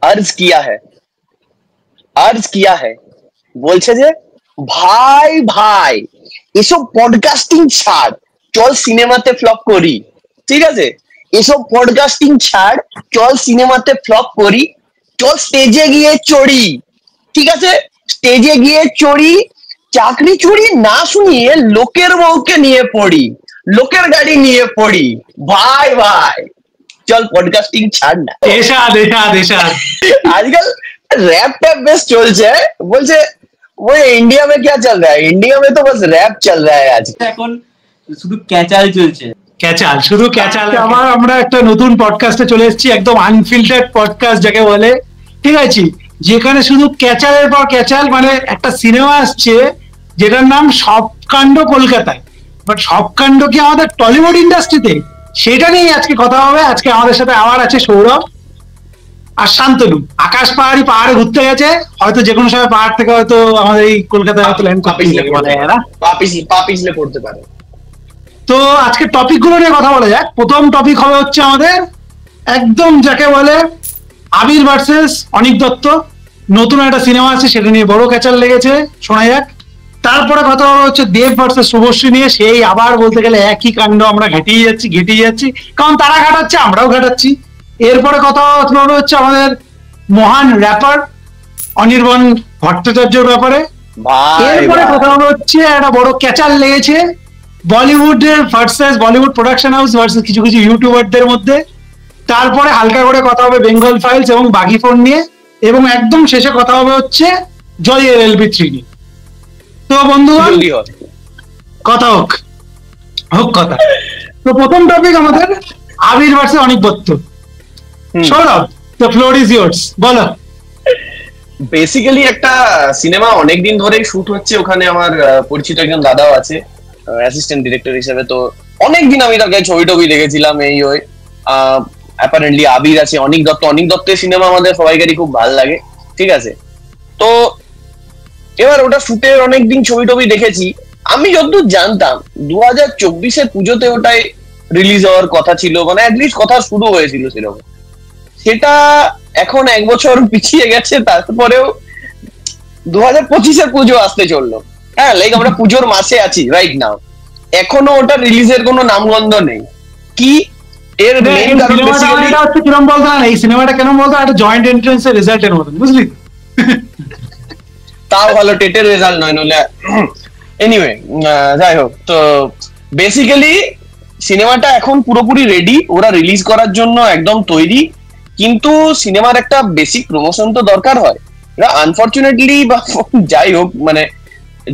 अर्ज किया है বলছে যে ভাই এসব পডকাস্টিং ছাড়, চল সিনেমাতে ফ্লপ করি। ঠিক আছে, এসব পডকাস্টিং ছাড়, চল সিনেমাতে ফ্লপ করি, চল স্টেজে গিয়ে চড়ি। ঠিক আছে, স্টেজে গিয়ে চড়ি, চাকরি চুরি না শুনিয়ে লোকের বউকে নিয়ে পড়ি, লোকের গাড়ি নিয়ে পড়ি। ভাই চল পডকাস্টিং ছাড় না। आजकल रैप टैप बेस चलছে, বলছে वो इंडिया में क्या चल रहा है, इंडिया में तो बस रैप चल रहा है आज। এখন শুধু ক্যাচাল চলছে, শুধু ক্যাচাল। আমরা একটা নতুন পডকাস্টে চলে এসেছি, একদম আনফিল্টার্ড পডকাস্ট যাকে বলে। ঠিক আছে, যেখানে শুধু ক্যাচালের পর ক্যাচাল। মানে একটা সিনেমা আসছে যেটার নাম সব কাণ্ড কলকাতায়, বাট সব কাণ্ড কি আমাদের টলিউড ইন্ডাস্ট্রিতে, সেটা নিয়েই আজকে কথা হবে। আজকে আমাদের সাথে আবার আছে সৌরভ আর শান্তনু। আকাশ পাহাড়ে ঘুরতে গেছে, হয়তো যে কোনো সময় পাহাড় থেকে হয়তো আমাদের এই কলকাতায় হয়তো ল্যান্ড পড়তে পারে। তো আজকে টপিক গুলো নিয়ে কথা বলা যাক। প্রথম টপিক হবে হচ্ছে আমাদের একদম যাকে বলে আবির ভার্সেস অনিক দত্ত। নতুন একটা সিনেমা আছে, সেটা নিয়ে বড় ক্যাচাল লেগেছে, শোনা যাক। তারপরে কথা হবে হচ্ছে দেব ভার্সেস শুভশ্রী নিয়ে। সেই আবার বলতে গেলে একই কাণ্ড, আমরা ঘেটিয়ে যাচ্ছি, কারণ তারা ঘাটাচ্ছে, আমরাও ঘাটাচ্ছি। এরপরে কথা হচ্ছে আমাদের মহান র্যাপার অনির্বাণ ভট্টাচার্যের ব্যাপারে। এরপরে কথা হচ্ছে একটা বড় ক্যাচাল লেগেছে বলিউডের versus Bollywood production house versus কিছু ইউটিউবারদের মধ্যে। তারপরে হালকা করে কথা হবে বেঙ্গল ফাইলস এবং বাগি ফোন নিয়ে, এবং একদম শেষে কথা হবে হচ্ছে জয়ের LB3 নিয়ে। তো বন্ধুগণ, কথা হোক কথা। তো প্রথম টপিক আমাদের Abir versus Anik Dutta. Sourav, the floor is yours, বলো। বেসিক্যালি একটা সিনেমা অনেকদিন ধরেই শুট হচ্ছে, ওখানে আমার পরিচিত একজন দাদাও আছে অ্যাসিস্ট্যান্ট ডিরেক্টর হিসেবে। তো অনেকদিন আমি তাকে ছবি টবি দেখেছিলাম। এই ওই অ্যাপারেন্টলি আবির আছে, অনিক দত্তের সিনেমা আমাদের সবাইকারই খুব ভালো লাগে। ঠিক আছে, তো এবার ওটা শুটের অনেকদিন ছবি টবি দেখেছি। আমি যতদূর জানতাম 2024-এর পুজোতে ওটাই রিলিজ হওয়ার কথা ছিল, মানে অ্যাটলিস্ট কথা শুরু হয়েছিল সেরকম। সেটা এখন 1 বছর পিছিয়ে গেছে, তারপরেও 2025-এর পুজো আসতে চললো। হ্যাঁ, লাইক আমরা পুজোর মাসে আছি রাইট নাও, এখনো ওটা রিলিজের কোনো নামগন্ধ নেই। কি এর মেইন কারণ বেসিক্যালি এটা হচ্ছে কিরম বলতো না, এই সিনেমাটা কেন বলতো একটা জয়েন্ট এন্ট্রান্সের রেজাল্টের মতন, বুঝলি? তাও ভালো, টেটের রেজাল্ট নয় নলে। এনিওয়ে, যাই হোক, তো বেসিক্যালি সিনেমাটা এখন পুরোপুরি রেডি, ওরা রিলিজ করার জন্য একদম তৈরি। কিন্তু সিনেমার একটা বেসিক প্রমোশন তো দরকার হয়। আনফরচুনেটলি বা যাই হোক, মানে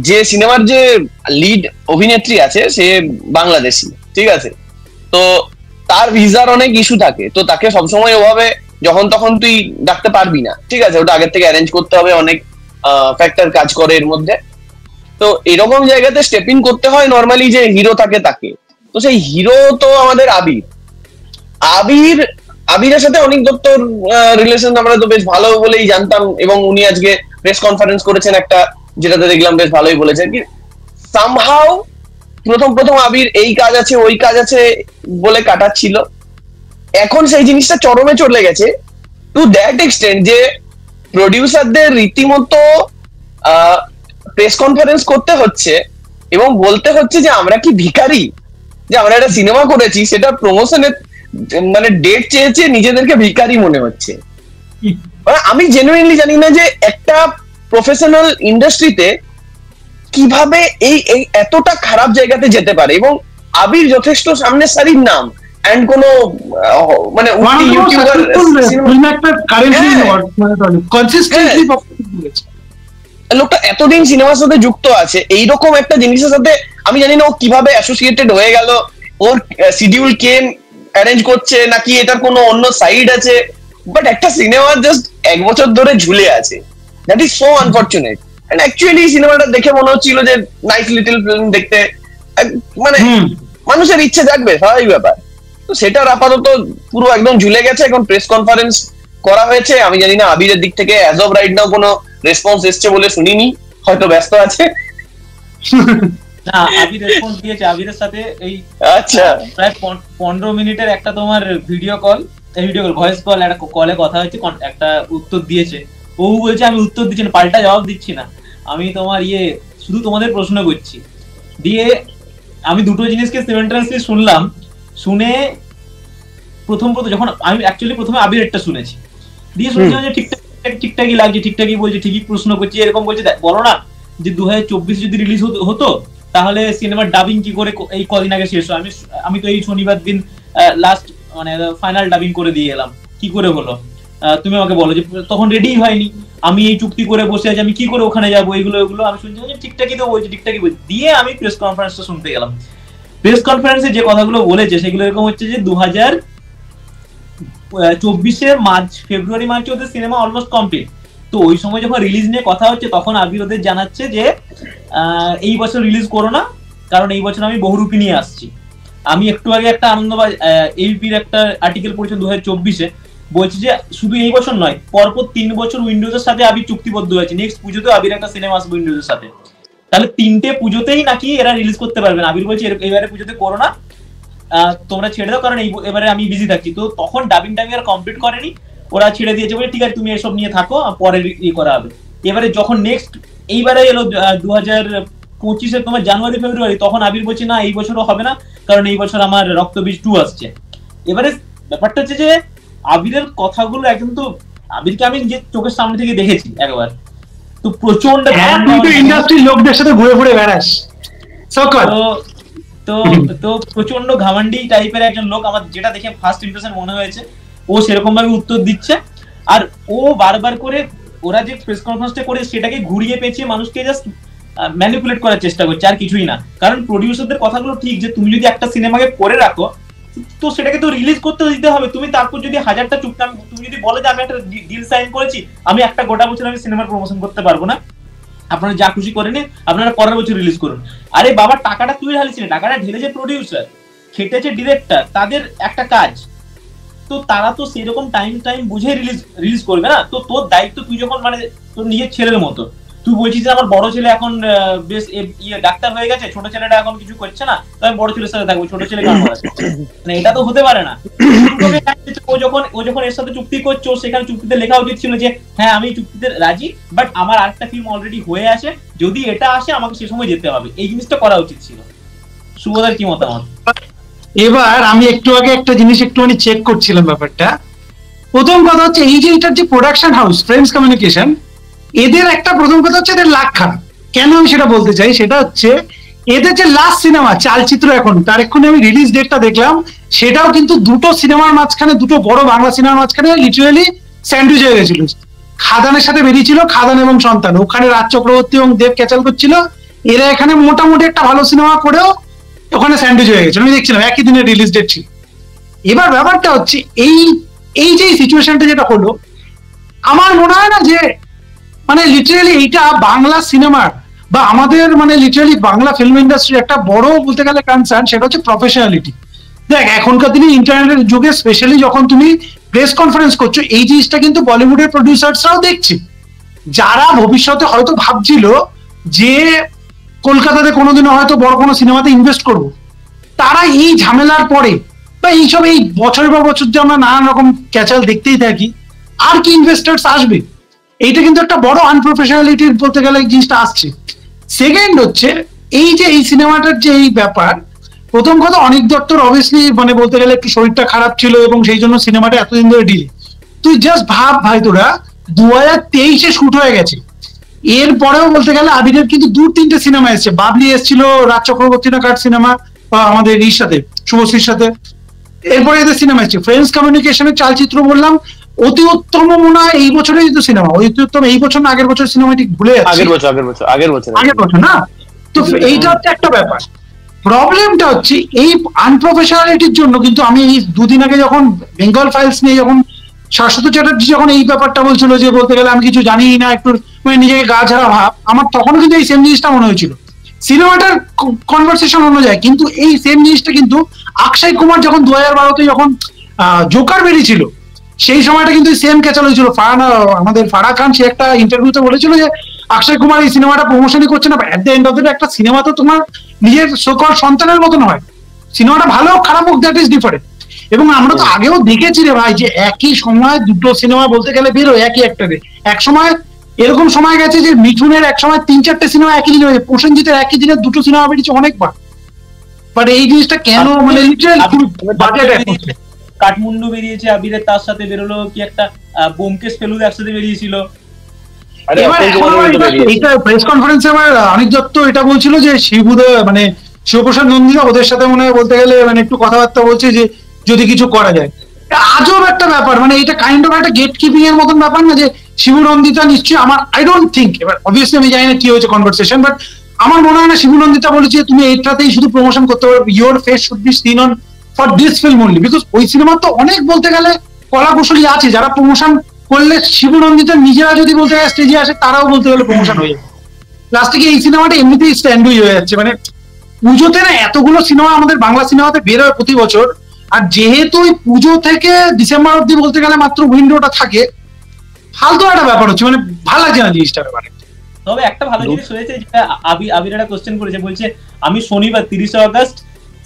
যে সিনেমার যে লিড অভিনেত্রী আছে সে বাংলাদেশি। ঠিক আছে, তো তার ভিসার অনেক ইস্যু থাকে, তো তাকে সবসময় ওভাবে যখন তখন তুই ডাকতে পারবি না। ঠিক আছে, ওটা আগের থেকে অ্যারেঞ্জ করতে হবে, অনেক ফ্যাক্টর কাজ করে এর মধ্যে। তো এরকম জায়গাতে স্টেপ ইন করতে হয় নর্মালি, যে হিরো থাকে তাকে। তো সেই হিরো তো আমাদের আবিরের সাথে অনিক দত্তর রিলেশন আমরা তো বেশ ভালো বলেই জানতাম, এবং উনি আজকে প্রেস কনফারেন্স করেছেন একটা, যেটাতে দেখলাম বেশ ভালোই বলেছেন কি সামহাউ প্রথম আবির এই কাজ আছে ওই কাজ আছে বলে কাটাচ্ছিল। এখন সেই জিনিসটা চরমে চলে গেছে টু দ্যাট এক্সটেন্ট যে প্রডিউসারদের রীতিমতো প্রেস কনফারেন্স করতে হচ্ছে এবং বলতে হচ্ছে যে আমরা কি ভিখারি, যে আমরা একটা সিনেমা করেছি সেটা প্রমোশনের মানে ডেট চেয়েছে, নিজেদেরকে ভিখারি মনে হচ্ছে। আমি জেনুইনলি জানি না যে একটা প্রফেশনাল ইন্ডাস্ট্রিতে কিভাবে এই এতটা খারাপ জায়গাতে যেতে পারে। এবং আবির যথেষ্ট সামনের সারির নাম, এন্ড কোন মানে লোকটা এতদিন সিনেমার সাথে যুক্ত আছে, এইরকম একটা জিনিসের সাথে আমি জানি না ও কিভাবে অ্যাসোসিয়েটেড হয়ে গেল, ওর শিডিউল কে অ্যারেঞ্জ করছে নাকি এটার কোনো অন্য সাইড আছে, বাট একটা সিনেমা জাস্ট 1 বছর ধরে ঝুলে আছে। That is so unfortunate. And actually সিনেমাটা দেখে মনে হচ্ছিল যে নাইস লিটল ফিল্ম, দেখতে মানে মানুষের ইচ্ছে জাগবে, স্বাভাবিক ব্যাপার। তো সেটার আপাতত পুরো একদম ঝুলে গেছে। এখন প্রেস কনফারেন্স করা হয়েছে, আমি জানি না আবিরের দিক থেকে অ্যাজ অফ রাইট নাও কোনো রেসপন্স এসছে বলে শুনিনি, হয়তো ব্যস্ত আছে। না, আবির রেসপন্স দিয়েছে। আবিরের সাথে এই আচ্ছা প্রায় 15 মিনিটের একটা তোমার video call, video call voice call একটা কলে কথা হচ্ছে, একটা উত্তর দিয়েছে, ও বলছে আমি উত্তর দিচ্ছি না, পাল্টা জবাব দিচ্ছি না, আমি তোমার শুধু তোমাদের প্রশ্ন করছি। দিয়ে আমি দুটো জিনিসকে সিমেন্টাসলি শুনলাম, শুনে প্রথম যখন আমি অ্যাকচুয়ালি প্রথমে আবিরেরটা শুনেছি, দিয়ে শুনছিলাম যে ঠিকঠাকই লাগছে, ঠিকঠাকই বলছে, ঠিকই প্রশ্ন করছি, এরকম বলছে। বলো না যে 2024 যদি রিলিজ হতো তাহলে সিনেমার ডাবিং কি করে এই কদিন আগে শেষ হয়, আমি তো এই শনিবার দিন লাস্ট মানে ফাইনাল ডাবিং করে দিয়ে এলাম, কি করে হলো তুমি আমাকে বলো, যে তখন রেডি হয়নি, আমি এই চুক্তি করে বসে আছি, আমি কি করে ওখানে যাবো, এগুলো আমি শুনছি যে ঠিকঠাকই তো বলছি, ঠিকঠাকই বলছি। দিয়ে আমি প্রেস কনফারেন্সটা শুনতে গেলাম। প্রেস কনফারেন্সে যে কথাগুলো বলেছে সেগুলো এরকম হচ্ছে যে 2024 ফেব্রুয়ারি মার্চে ওদের সিনেমা অলমোস্ট কমপ্লিট। তো ওই সময় যখন রিলিজ নিয়ে কথা হচ্ছে তখন আবির ওদের জানাচ্ছে যে এই বছর রিলিজ করো না, কারণ এই বছর আমি বহুরূপী নিয়ে আসছি। আমি একটু আগে একটা আনন্দবাজ এবিপির একটা আর্টিকেল পড়েছিলাম 2024-এ, বলছি যে শুধু এই বছর নয়, পরপর 3 বছর উইন্ডোজের সাথে আবির চুক্তিবদ্ধ হয়েছে, নেক্সট পুজোতেও আবির একটা সিনেমা আসবে উইন্ডোজের সাথে। তাহলে 3টে পুজোতেই নাকি এরা রিলিজ করতে পারবেন। আবির বলছে এবারে পুজোতে করো না, তোমরা ছেড়ে দাও, কারণ এবারে আমি বিজি থাকছি। তো তখন ডাবিং আর কমপ্লিট করেনি, ওরা ছেড়ে দিয়েছে, বলে ঠিক আছে তুমি এসব নিয়ে থাকো, পরে করা হবে। এবারে যখন নেক্সট এইবারে এলো 2025-এর তোমার জানুয়ারি ফেব্রুয়ারি, তখন আবির বলছে না এই বছরও হবে না, কারণ এই বছর আমার রক্তবীজ 2 আসছে। এবারে ব্যাপারটা হচ্ছে যে আবিরের কথাগুলো একদম, তো আবিরকে আমি যে চোখের সামনে থেকে দেখেছি একবার, তো প্রচন্ড ইন্ডাস্ট্রির লোকদের সাথে ঘুরে ঘুরে বেড়াস, তো প্রচন্ড ঘামান্ডি টাইপের একজন লোক, আমার যেটা দেখে ফার্স্ট ইমপ্রেশন মনে হয়েছে। ও সেরকম ভাবে উত্তর দিচ্ছে, আর ও বারবার করে ওরা যে প্রেস কনফারেন্সটা করে সেটাকে ঘুরিয়ে পেঁচিয়ে মানুষকে জাস্ট ম্যানিপুলেট করার চেষ্টা করছে, আর কিছুই না। কারণ প্রডিউসারদের কথাগুলো ঠিক, যে তুমি যদি একটা সিনেমাকে করে রাখো তো সেটাকে তো রিলিজ করতে দিতে হবে। তুমি তারপর যদি 1000টা চুক্তি, তুমি যদি বলে যে আমি একটা ডিল সাইন করেছি, আমি একটা গোটা বছর আমি সিনেমার প্রমোশন করতে পারবো না, আপনারা যা খুশি করে নিন, আপনারা পরের বছর রিলিজ করুন। আরে বাবা, টাকাটা তুই ঢালিস না, টাকাটা ঢেলেছে প্রডিউসার, খেটেছে ডিরেক্টর, তাদের একটা কাজ, তো তারা তো সেরকম টাইম বুঝে রিলিজ করবে না। তো তোর দায়িত্ব, তুই যখন মানে তোর নিজের ছেলের মতো, তুই বলছিস যে আমার বড় ছেলে এখন বেশ ডাক্তার হয়ে গেছে, ছোট ছেলেটা এখন কিছু করছে না, তো আমি বড় ছেলের সাথে থাকবো, ছোট ছেলে কাজ করে, মানে এটা তো হতে পারে না। ও যখন এর সাথে চুক্তি করছো, সেখানে চুক্তিতে লেখা উচিত ছিল যে হ্যাঁ আমি চুক্তিতে রাজি, বাট আমার আরেকটা ফিল্ম অলরেডি হয়ে আছে, যদি এটা আসে আমাকে সে সময় যেতে হবে, এই জিনিসটা করা উচিত ছিল। শুভদার কি মতামত? এবার আমি একটু আগে একটা জিনিস একটুখানি চেক করছিলাম ব্যাপারটা। প্রথম কথা হচ্ছে এই যে এটার যে প্রোডাকশন হাউস ফ্রেন্ডস কমিউনিকেশন, এদের একটা প্রথম কথা হচ্ছে এদের লাখ খারাপ। কেন আমি সেটা বলতে চাই, সেটা হচ্ছে এদের যে লাস্ট সিনেমা চালচিত্র, এখন তার এক্ষুনি আমি রিলিজ ডেটটা দেখলাম, সেটাও কিন্তু দুটো সিনেমার মাঝখানে, দুটো বড় বাংলা সিনেমার মাঝখানে লিটারালি স্যান্ডউইচ হয়ে গেছিল। খাদানের সাথে বেরিয়েছিল খাদান এবং সন্তান, ওখানে রাজ চক্রবর্তী এবং দেব ক্যাচাল করছিল, এরা এখানে মোটামুটি একটা ভালো সিনেমা করেও ওখানে স্যান্ডউইচ হয়ে গেছিল। আমি দেখছিলাম একই দিনে রিলিজ ডেট ছিল। এবার ব্যাপারটা হচ্ছে এই যে সিচুয়েশনটা যেটা হলো, আমার মনে হয় না যে মানে লিটারালি এইটা বাংলা সিনেমার বা আমাদের মানে লিটারালি বাংলা ফিল্ম ইন্ডাস্ট্রির একটা বড় বলতে গেলে কনসার্ন, সেটা হচ্ছে প্রফেশনালিটি। দেখ এখনকার দিনে ইন্টারনেটের যুগে স্পেশালি যখন তুমি প্রেস কনফারেন্স করছো, এই জিনিসটা কিন্তু বলিউডের প্রডিউসার্সরাও দেখছে, যারা ভবিষ্যতে হয়তো ভাবছিল যে কলকাতাতে কোনোদিনও হয়তো বড় কোনো সিনেমাতে ইনভেস্ট করব, তারা এই ঝামেলার পরে বা এইসব এই বছরের পর বছর যে আমরা নানান রকম ক্যাচাল দেখতেই থাকি, আর কি ইনভেস্টার্স আসবে, এইটা কিন্তু একটা বড় আনপ্রফেশনালিটির বলতে গেলে জিনিসটা আসছে। সেকেন্ড হচ্ছে এই যে এই সিনেমাটার যে এই ব্যাপার, প্রথম কথা অনিক দত্তর অবভিয়াসলি মানে বলতে গেলে একটু শরীরটা খারাপ ছিল এবং সেই জন্য সিনেমাটা এতদিন ধরে ডিলে। তুই জাস্ট ভাব ভাই, তোরা 2023-এ শুট হয়ে গেছে, এরপরেও বলতে গেলে আবিরের কিন্তু 2-3টে সিনেমা এসছে, বাবলি এসেছিল, রাজ চক্রবর্তী না কার সিনেমা আমাদের এই সাথে শুভশ্রীর সাথে, এরপরে এদের সিনেমা এসছে। ফ্রেন্ডস কমিউনিকেশনের চালচিত্র বললাম, অতি উত্তম মনে হয় এই বছরেই তো সিনেমা, অতি উত্তম এই বছর না আগের বছর সিনেমা, ঠিক ভুলে যাচ্ছি, আগের বছর না। তো এইটা হচ্ছে একটা ব্যাপার। প্রবলেমটা হচ্ছে এই আনপ্রফেশনালিটির জন্য কিন্তু আমি এই 2 দিন আগে যখন বেঙ্গল ফাইলস নিয়ে যখন শাশ্বত চ্যাটার্জি যখন এই ব্যাপারটা বলছিল যে বলতে গেলে আমি কিছু জানি না, একটু মানে নিজেকে গা ঝাড়া ভাব, আমার তখনও কিন্তু এই সেম জিনিসটা মনে হয়েছিল। সিনেমাটার কনভারসেশন অনুযায়ী কিন্তু এই সেম জিনিসটা কিন্তু অক্ষয় কুমার যখন 2012-তে যখন জোকার বেরিয়েছিল, সেই সময়টা কিন্তু সেম ক্যাচাল হয়েছিল। আমাদের ফারাহ খান সে একটা ইন্টারভিউতে বলেছিল যে অক্ষয় কুমার এই সিনেমাটা প্রমোশনই করছে না, এট the end of the day একটা সিনেমা তো তোমার নিজের সকল সন্তানের মতন হয়, সিনেমাটা ভালো হোক খারাপ হোক দ্যাট ইজ ডিফারেন্ট। এবং আমরা তো আগেও দেখেছি রে ভাই যে একই সময় দুটো সিনেমা বলতে গেলে বেরোয় একই অ্যাক্টরে। এক সময় এরকম সময় গেছে যে মিঠুনের এক সময় 3-4টে সিনেমা একই দিনে হয়েছে, প্রসেনজিতের একই দিনে দুটো সিনেমা বেরিয়েছে অনেকবার। বাট এই জিনিসটা কেন মানে লিটারাল বাজেট কাঠমান্ডু বেরিয়েছে আবিরের, তার সাথে বেরোলো কি একটা ব্যোমকেশ ফেলুদা একসাথে বেরিয়েছিল। এটা প্রেস কনফারেন্সে আমার অনিক দত্ত এটা বলছিল যে শিবুদয় মানে শিবপ্রসাদ নন্দিতা ওদের সাথে মনে হয় বলতে গেলে মানে একটু কথাবার্তা বলছে যে যদি কিছু করা যায়। আজব একটা ব্যাপার, মানে এটা কাইন্ড অফ একটা গেট কিপিং এর মতন ব্যাপার না যে শিবু নন্দিতা নিশ্চয়ই আমার আই ডোন্ট থিঙ্ক, এবার অবভিয়াসলি আমি জানি না কি হয়েছে কনভারসেশন, বাট আমার মনে হয় না শিবু নন্দিতা বলেছে তুমি এইটাতেই শুধু প্রমোশন করতে পারবে, your face should be seen on for this film only, because ওই সিনেমার তো অনেক বলতে গেলে কলা কুশলী আছে যারা প্রমোশন করলে শিবু নন্দিতা নিজেরা যদি বলতে গেলে স্টেজে আসে তারাও বলতে গেলে প্রমোশন হয়ে যাবে। লাস্টে কি এই সিনেমাটা এমনিতেই স্ট্যান্ডই হয়ে যাচ্ছে, মানে পুজোতে না এতগুলো সিনেমা আমাদের বাংলা সিনেমাতে বের হয় প্রতি বছর, আর যেহেতু ওই পুজো থেকে ডিসেম্বর অব্দি বলতে গেলে মাত্র উইন্ডোটা থাকে, ফালতু একটা ব্যাপার হচ্ছে, মানে ভালো লাগছে না জিনিসটার ব্যাপারে। তবে একটা ভালো জিনিস হয়েছে যেটা আবির একটা কোশ্চেন করেছে, বলছে আমি শনিবার 30 আগস্ট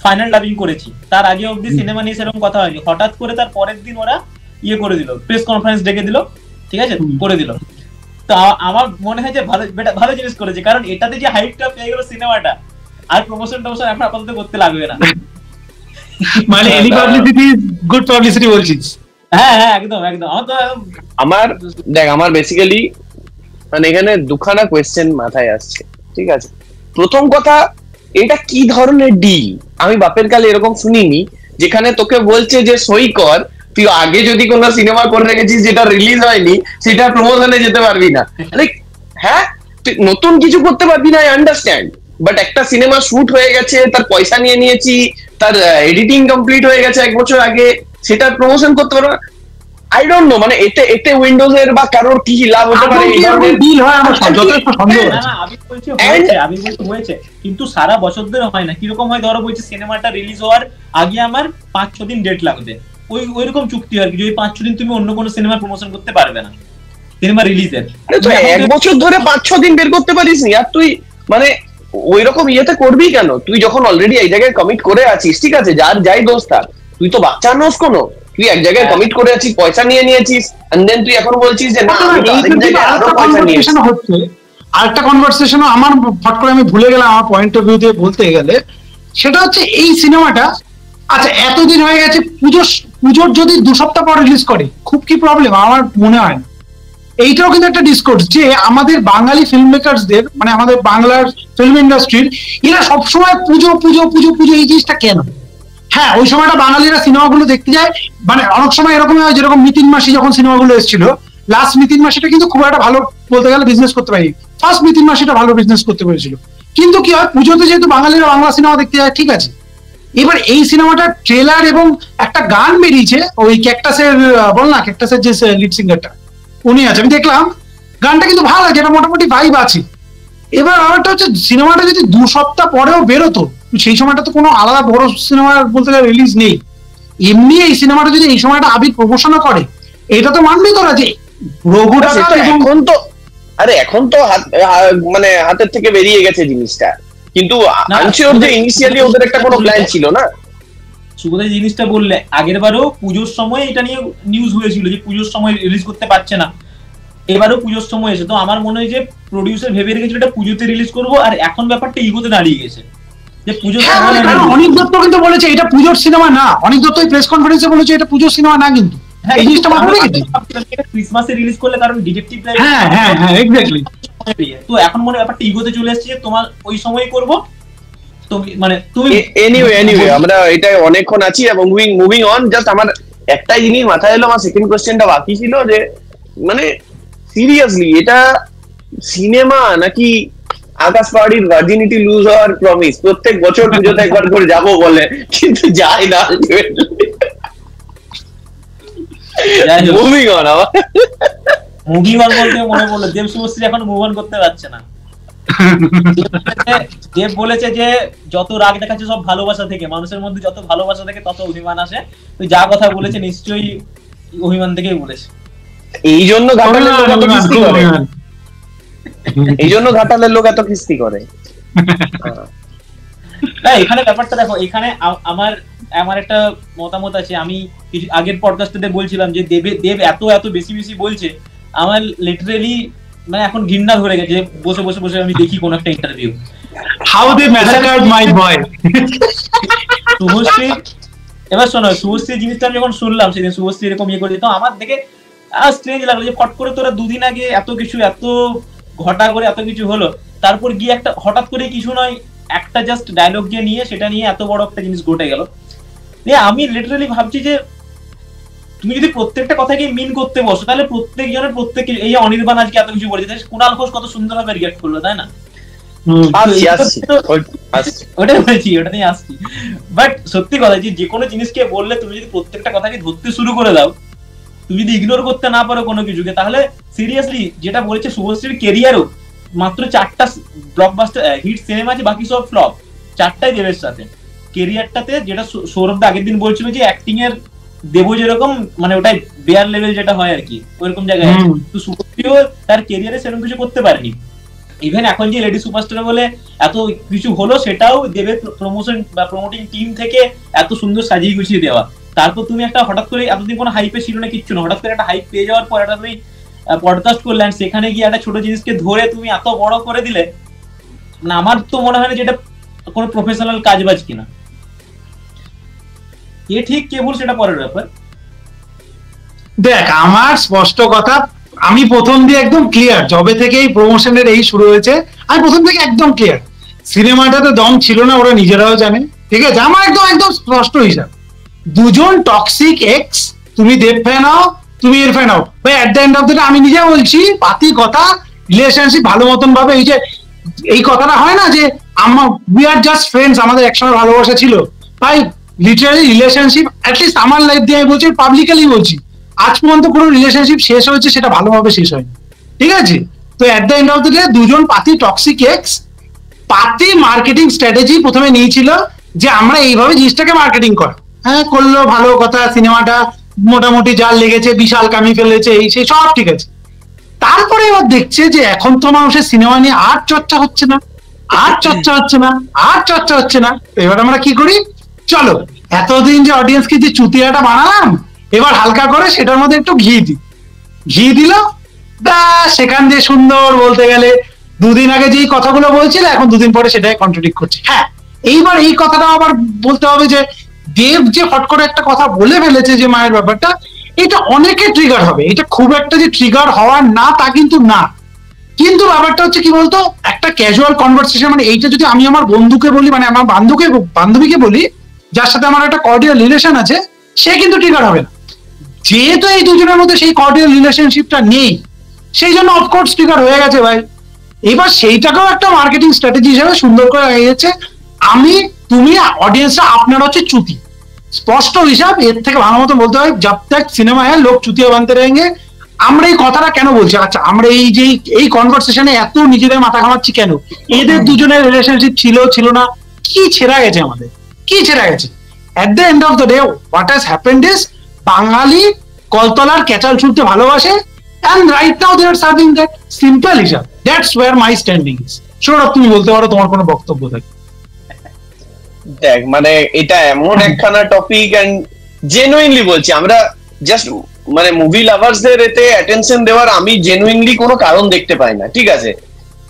ফাইনাল ডাবিং করেছি, তার আগে অব্দি সিনেমা নিয়ে সেরকম কথা হয়নি, হঠাৎ করে তার পরের দিন ওরা ইয়ে করে দিল, প্রেস কনফারেন্স ডেকে দিল, ঠিক আছে করে দিল। তো আমার মনে হয় যে ভালো জিনিস করেছে, কারণ এটাতে যে হাইপটা পেয়ে গেল সিনেমাটা, আর প্রমোশন টমোশন এখন আপাতত করতে লাগবে না। মানে এনি পাবলিসিটি গুড পাবলিসিটি বলছিস? হ্যাঁ হ্যাঁ একদম একদম। আমার বেসিক্যালি মানে এখানে দুখানা কোয়েশ্চেন মাথায় আসছে, ঠিক আছে। প্রথম কথা, এটা কি ধরনের ডিল? আমি বাপের কালে এরকম শুনিনি যেখানে তোকে বলছে যে সই কর, তুই আগে যদি কোনো সিনেমা করে রেখেছিস যেটা রিলিজ হয়নি সেটা প্রমোশনে যেতে পারবি না। হ্যাঁ, তুই নতুন কিছু করতে পারবি না, আই আন্ডারস্ট্যান্ড, বাট একটা সিনেমা শুট হয়ে গেছে, তার পয়সা নিয়ে নিয়েছি, তার এডিটিং কমপ্লিট হয়ে গেছে 1 বছর আগে, সেটা প্রমোশন করতে পারবো না। আই ডোন্ট নো, মানে এতে উইন্ডোজ এর বা কারোর কি লাভ হতে পারে এই ধরনের ডিল হয় আমার যথেষ্ট সন্দেহ আছে। আমি বলছি হয়েছে, কিন্তু সারা বছর ধরে হয় না। কিরকম হয় ধরো বলছে সিনেমাটা রিলিজ হওয়ার আগে আমার 5-6 দিন ডেট লাগবে, ওইরকম চুক্তি হয় যে ওই 5-6 দিন তুমি অন্য কোনো সিনেমা প্রমোশন করতে পারবে না সিনেমা রিলিজের। তুই 1 বছর ধরে 5-6 দিন বের করতে পারিস নি, আর তুই মানে ওইরকম ইয়েতে করবি কেন? তুই যখন অলরেডি এই জায়গায় কমিট করে আছিস, ঠিক আছে, যার যাই দোষ থাক, তুই তো বাচ্চা নোস কোনো, তুই এক জায়গায় কমিট করে আছিস, পয়সা নিয়ে নিয়েছিস, এন্ড দেন তুই এখন বলছিস যে না আমি আরেক জায়গায় আরো পয়সা নিয়েছি। আরেকটা কনভারসেশনও আমার ফট করে আমি ভুলে গেলাম আমার পয়েন্ট অফ ভিউ দিয়ে বলতে গেলে, সেটা হচ্ছে এই সিনেমাটা আচ্ছা এতদিন হয়ে গেছে, পুজোর যদি 2 সপ্তাহ পর রিলিজ করে খুব কি প্রবলেম? আমার মনে হয় না। এইটাও কিন্তু একটা ডিসকোর্স যে আমাদের বাঙালি ফিল্ম মেকারসদের মানে আমাদের বাংলার ফিল্ম ইন্ডাস্ট্রির এরা সবসময় পুজো পুজো পুজো পুজো এই জিনিসটা কেন? হ্যাঁ ওই সময়টা বাঙালিরা সিনেমাগুলো দেখতে যায়, মানে অনেক সময় এরকম হয় যেরকম নিতিন মাসি যখন সিনেমাগুলো এসেছিল, লাস্ট নিতিন মাসিটা কিন্তু খুব একটা ভালো বলতে গেলে বিজনেস করতে পারি, ফার্স্ট নিতিন মাসিটা ভালো বিজনেস করতে পেরেছিল, কিন্তু কি হয় পুজোতে যেহেতু বাঙালিরা বাংলা সিনেমা দেখতে যায়, ঠিক আছে, এবার এই সিনেমাটার ট্রেলার এবং একটা গান বেরিয়েছে ওই ক্যাকটাসের, বল না ক্যাকটাসের যে লিড সিঙ্গারটা উনি আছে, আমি দেখলাম গানটা কিন্তু ভালো লাগে, এটা মোটামুটি ভাইব আছে। এবার ব্যাপারটা হচ্ছে সিনেমাটা যদি 2 সপ্তাহ পরেও বেরোতো, সেই সময়টা তো কোনো আলাদা বড় সিনেমা বলতে গেলে রিলিজ নেই, এমনি এই সিনেমাটা যদি এই সময়টা আবির প্রমোশনও করে, এটা তো মানবি তোরা যে রঘুটা এখন তো আরে এখন তো মানে হাতের থেকে বেরিয়ে গেছে জিনিসটা, কিন্তু আনশিওর যে ইনিশিয়ালি ওদের একটা কোনো প্ল্যান ছিল না। সুবোধ জিনিসটা বললে আগের বারও পুজোর সময় এটা নিয়ে নিউজ হয়েছিল যে পুজোর সময় রিলিজ করতে পারছে না, এবারও পুজোর সময় এসে, তো আমার মনে হয় যে প্রডিউসার ভেবে রেখেছিল এটা পুজোতে রিলিজ করবো, আর এখন ব্যাপারটা ইগোতে দাঁড়িয়ে গেছে যে পুজোর সময়। অনিক দত্ত কিন্তু বলেছে এটা পুজোর সিনেমা না, অনিক দত্ত প্রেস কনফারেন্সে বলেছে এটা পুজোর সিনেমা না, কিন্তু এই জিনিসটা মাথায় রেখেছি ক্রিসমাসে রিলিজ করলে, কারণ ডিটেকটিভ লাইফ। হ্যাঁ হ্যাঁ হ্যাঁ এক্স্যাক্টলি। তো এখন মনে ব্যাপারটা ইগোতে চলে এসেছে যে তোমার ওই সময় করবো, মানে তুমি এনিওয়ে আমরা এটা অনেকক্ষণ আছি এবং মুভিং অন। জাস্ট আমার একটাই জিনিস মাথায় এলো, আমার সেকেন্ড কোশ্চেনটা বাকি ছিল যে মানে সিরিয়াসলি এটা সিনেমা নাকি আকাশ পাহাড়ির ভার্জিনিটি লুজ হওয়ার প্রমিস? প্রত্যেক বছর পুজোতে একবার করে যাবো বলে, কিন্তু যায় না। মুভিং অন বলতে মনে পড়লো দেব শুভশ্রী এখন মুভ অন করতে পারছে না। দেব বলেছে যে যত রাগ দেখাচ্ছে সব ভালোবাসা থেকে, মানুষের মধ্যে যত ভালোবাসা থেকে তত অভিমান আসে। তুই যা কথা বলেছে নিশ্চয়ই অভিমান থেকেই বলেছে। এই জন্য ঘাটালের লোক এত কিস্তি করে, এই জন্য ঘাটালের লোক এত কিস্তি করে। না এখানে ব্যাপারটা দেখো, এখানে আমার একটা মতামত আছে। আমি আগের পডকাস্টে বলছিলাম যে দেব এত বেশি বলছে, আমার লিটারেলি মানে এখন ঘৃণা ধরে গেছে। বসে বসে বসে আমি দেখি কোন একটা ইন্টারভিউ, হাউ দে ম্যাসাকার্ড মাই বয়। শুভশ্রী, এবার শোনো, শুভশ্রী জিনিসটা আমি যখন শুনলাম সেদিন শুভশ্রী এরকম ইয়ে করে, তো আমার দেখে স্ট্রেঞ্জ লাগলো যে ফট করে তোরা দুদিন আগে এত কিছু, এত ঘটা করে এত কিছু হলো, তারপর গিয়ে একটা হঠাৎ করে কিছু নয়, একটা জাস্ট ডায়লগ যে নিয়ে সেটা নিয়ে এত বড় একটা জিনিস ঘটে গেল। আমি লিটারালি ভাবছি যে তুমি যদি প্রত্যেকটা কথাকে মিন করতে বসো, তাহলে প্রত্যেক জনের প্রত্যেক, এই অনির্বাণ আজকে এত কিছু বলেছে, কুণাল ঘোষ কত সুন্দরভাবে রিঅ্যাক্ট করলো, তাই না? ওটাই বলছি, ওটাতেই আসছি। বাট সত্যি কথা যে কোনো জিনিসকে বললে তুমি যদি প্রত্যেকটা কথাকে ধরতে শুরু করে দাও, তুমি যদি ইগনোর করতে না পারো কোনো কিছুকে, তাহলে সিরিয়াসলি যেটা বলেছে শুভশ্রীর কেরিয়ারও মাত্র 4টা ব্লকবাস্টার হিট সিনেমা আছে, বাকি সব ফ্লপ, 4টাই দেবের সাথে। কেরিয়ারটাতে যেটা সৌরভদা আগের দিন বলছিল যে অ্যাক্টিং এর দেব যেরকম মানে ওটাই বেয়ার লেভেল যেটা হয় আর কি, ওইরকম জায়গায় আছে। তো শুভশ্রীও তার কেরিয়ারে সেরকম কিছু করতে পারেনি। ইভেন এখন যে লেডি সুপারস্টার বলে এত কিছু হলো, সেটাও দেবের প্রমোশন বা প্রমোটিং টিম থেকে এত সুন্দর সাজিয়ে গুছিয়ে দেওয়া। তারপর তুমি একটা হঠাৎ করে, এতদিন কোনো হাইপে ছিল না, কিচ্ছু না, হঠাৎ করে একটা হাইপ পেয়ে যাওয়ার পর একটা তুমি পডকাস্ট করলেন, সেখানে গিয়ে একটা ছোট জিনিসকে ধরে তুমি এত বড় করে দিলে, মানে আমার তো মনে হয় না যে এটা কোনো প্রফেশনাল কাজবাজ কিনা। এ ঠিক কে ভুল সেটা পরের ব্যাপার। দেখ আমার স্পষ্ট কথা, আমি প্রথম দিয়ে একদম ক্লিয়ার, যবে থেকে এই প্রমোশনের এই শুরু হয়েছে আমি প্রথম থেকে একদম ক্লিয়ার, সিনেমাটাতে দম ছিল না, ওরা নিজেরাও জানে, ঠিক আছে? আমার একদম একদম স্পষ্ট হিসাব, দুজন টক্সিক এক্স, তুমি দেব ফ্যান হও, তুমি এর ফ্যান হও, ভাই এট the end of the day আমি নিজে বলছি পাতি কথা, রিলেশনশিপ ভালো মতন ভাবে, এই যে এই কথাটা হয় না যে উই আর জাস্ট ফ্রেন্ডস, আমাদের একসময় ভালোবাসা ছিল, ভাই লিটারালি রিলেশনশিপ অ্যাটলিস্ট আমার লাইফ দিয়ে আমি বলছি, পাবলিকলি বলছি, আজ পর্যন্ত কোনো রিলেশনশিপ শেষ হয়েছে সেটা ভালোভাবে শেষ হয়নি, ঠিক আছে? তো এট the end of the day দুজন পাতি টক্সিক এক্স, পাতি মার্কেটিং স্ট্র্যাটেজি প্রথমে নিয়েছিল যে আমরা এইভাবে জিনিসটাকে মার্কেটিং করা, হ্যাঁ করলো, ভালো কথা, সিনেমাটা মোটামুটি যার লেগেছে বিশাল কামিয়ে ফেলেছে, এই সেই সব ঠিক আছে। তারপরে এবার দেখছে যে এখন তো মানুষের সিনেমা নিয়ে আর চর্চা হচ্ছে না, আর চর্চা হচ্ছে না, আর চর্চা হচ্ছে না, এবার আমরা কি করি, চলো এতদিন যে অডিয়েন্সকে যে চুতিয়াটা বানালাম, এবার হালকা করে সেটার মধ্যে একটু ঘি দিল, সেখান দিয়ে সুন্দর বলতে গেলে দুদিন আগে যেই কথাগুলো বলছিল এখন দুদিন পরে সেটাই কন্ট্রাডিক্ট করছে। হ্যাঁ এইবার এই কথাটা আবার বলতে হবে যে দেব যে ফট করে একটা কথা বলে ফেলেছে যে মায়ের ব্যাপারটা, এটা অনেকে ট্রিগার হবে, এটা খুব একটা যে ট্রিগার হওয়ার না তা কিন্তু না, কিন্তু ব্যাপারটা হচ্ছে কি বলতো, একটা ক্যাজুয়াল কনভারসেশন, মানে এইটা যদি আমি আমার বন্ধুকে বলি, মানে আমার বান্ধবীকে বলি যার সাথে আমার একটা কর্ডিয়াল রিলেশন আছে, সে কিন্তু ট্রিগার হবে না, যেহেতু এই দুজনের মধ্যে সেই কর্ডিয়াল রিলেশনশিপটা নেই, সেই জন্য অফকোর্স ট্রিগার হয়ে গেছে ভাই। এবার সেইটাকেও একটা মার্কেটিং স্ট্র্যাটেজি হিসেবে সুন্দর করে হয়ে গেছে, আমি তুমি অডিয়েন্সরা আপনার হচ্ছে চুতি, স্পষ্ট হিসাব, এর থেকে ভালো মতো বলতে হয় জব তক সিনেমা হ্যাঁ লোক চুতিয়া বানতে रहेंगे। আমরা এই কথাটা কেন বলছি, আচ্ছা আমরা এই যে এই কনভারসেশনে এত নিজেদের মাথা ঘামাচ্ছি কেন, এদের দুজনের রিলেশনশিপ ছিল না, কি ছেড়া গেছে আমাদের, কি ছেড়া গেছে? At the end of the day what has happened is Bangali কলতলার ক্যাচাল ছুটতে ভালোবাসে, and right now they are serving that simple হিসাব, that's where my standing is. Sourav তুমি বলতে পারো তোমার কোনো বক্তব্য থাকে। দেখ মানে এটা এমন একখানা টপিক, এন্ড জেনুইনলি বলছি আমরা জাস্ট মানে মুভি লাভার্সদের এতে অ্যাটেনশন দেওয়ার আমি জেনুইনলি কোনো কারণ দেখতে পাই না, ঠিক আছে?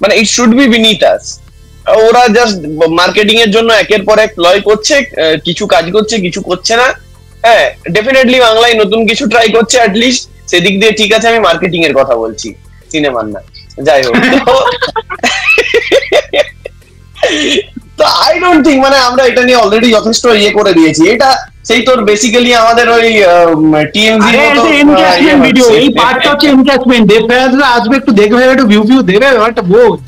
মানে ইট শুড বি বিনিথ আস, ওরা জাস্ট মার্কেটিং এর জন্য একের পর এক প্লয় করছে, কিছু কাজ করছে কিছু করছে না। হ্যাঁ ডেফিনেটলি বাংলায় নতুন কিছু ট্রাই করছে, অ্যাটলিস্ট সেদিক দিয়ে ঠিক আছে, আমি মার্কেটিং এর কথা বলছি, সিনেমার না। যাই হোক, তো আই ডোন্ট থিঙ্ক, মানে আমরা এটা নিয়ে অলরেডি যথেষ্ট ইয়ে করে দিয়েছি, এটা সেই তোর বেসিক্যালি আমাদের ওই টিএমজি ভিডিও, এই পার্টটা হচ্ছে এনগেজমেন্ট, দেবরা আসবে একটু দেখবে, একটু ভিউ দেবে, একটা বোঝ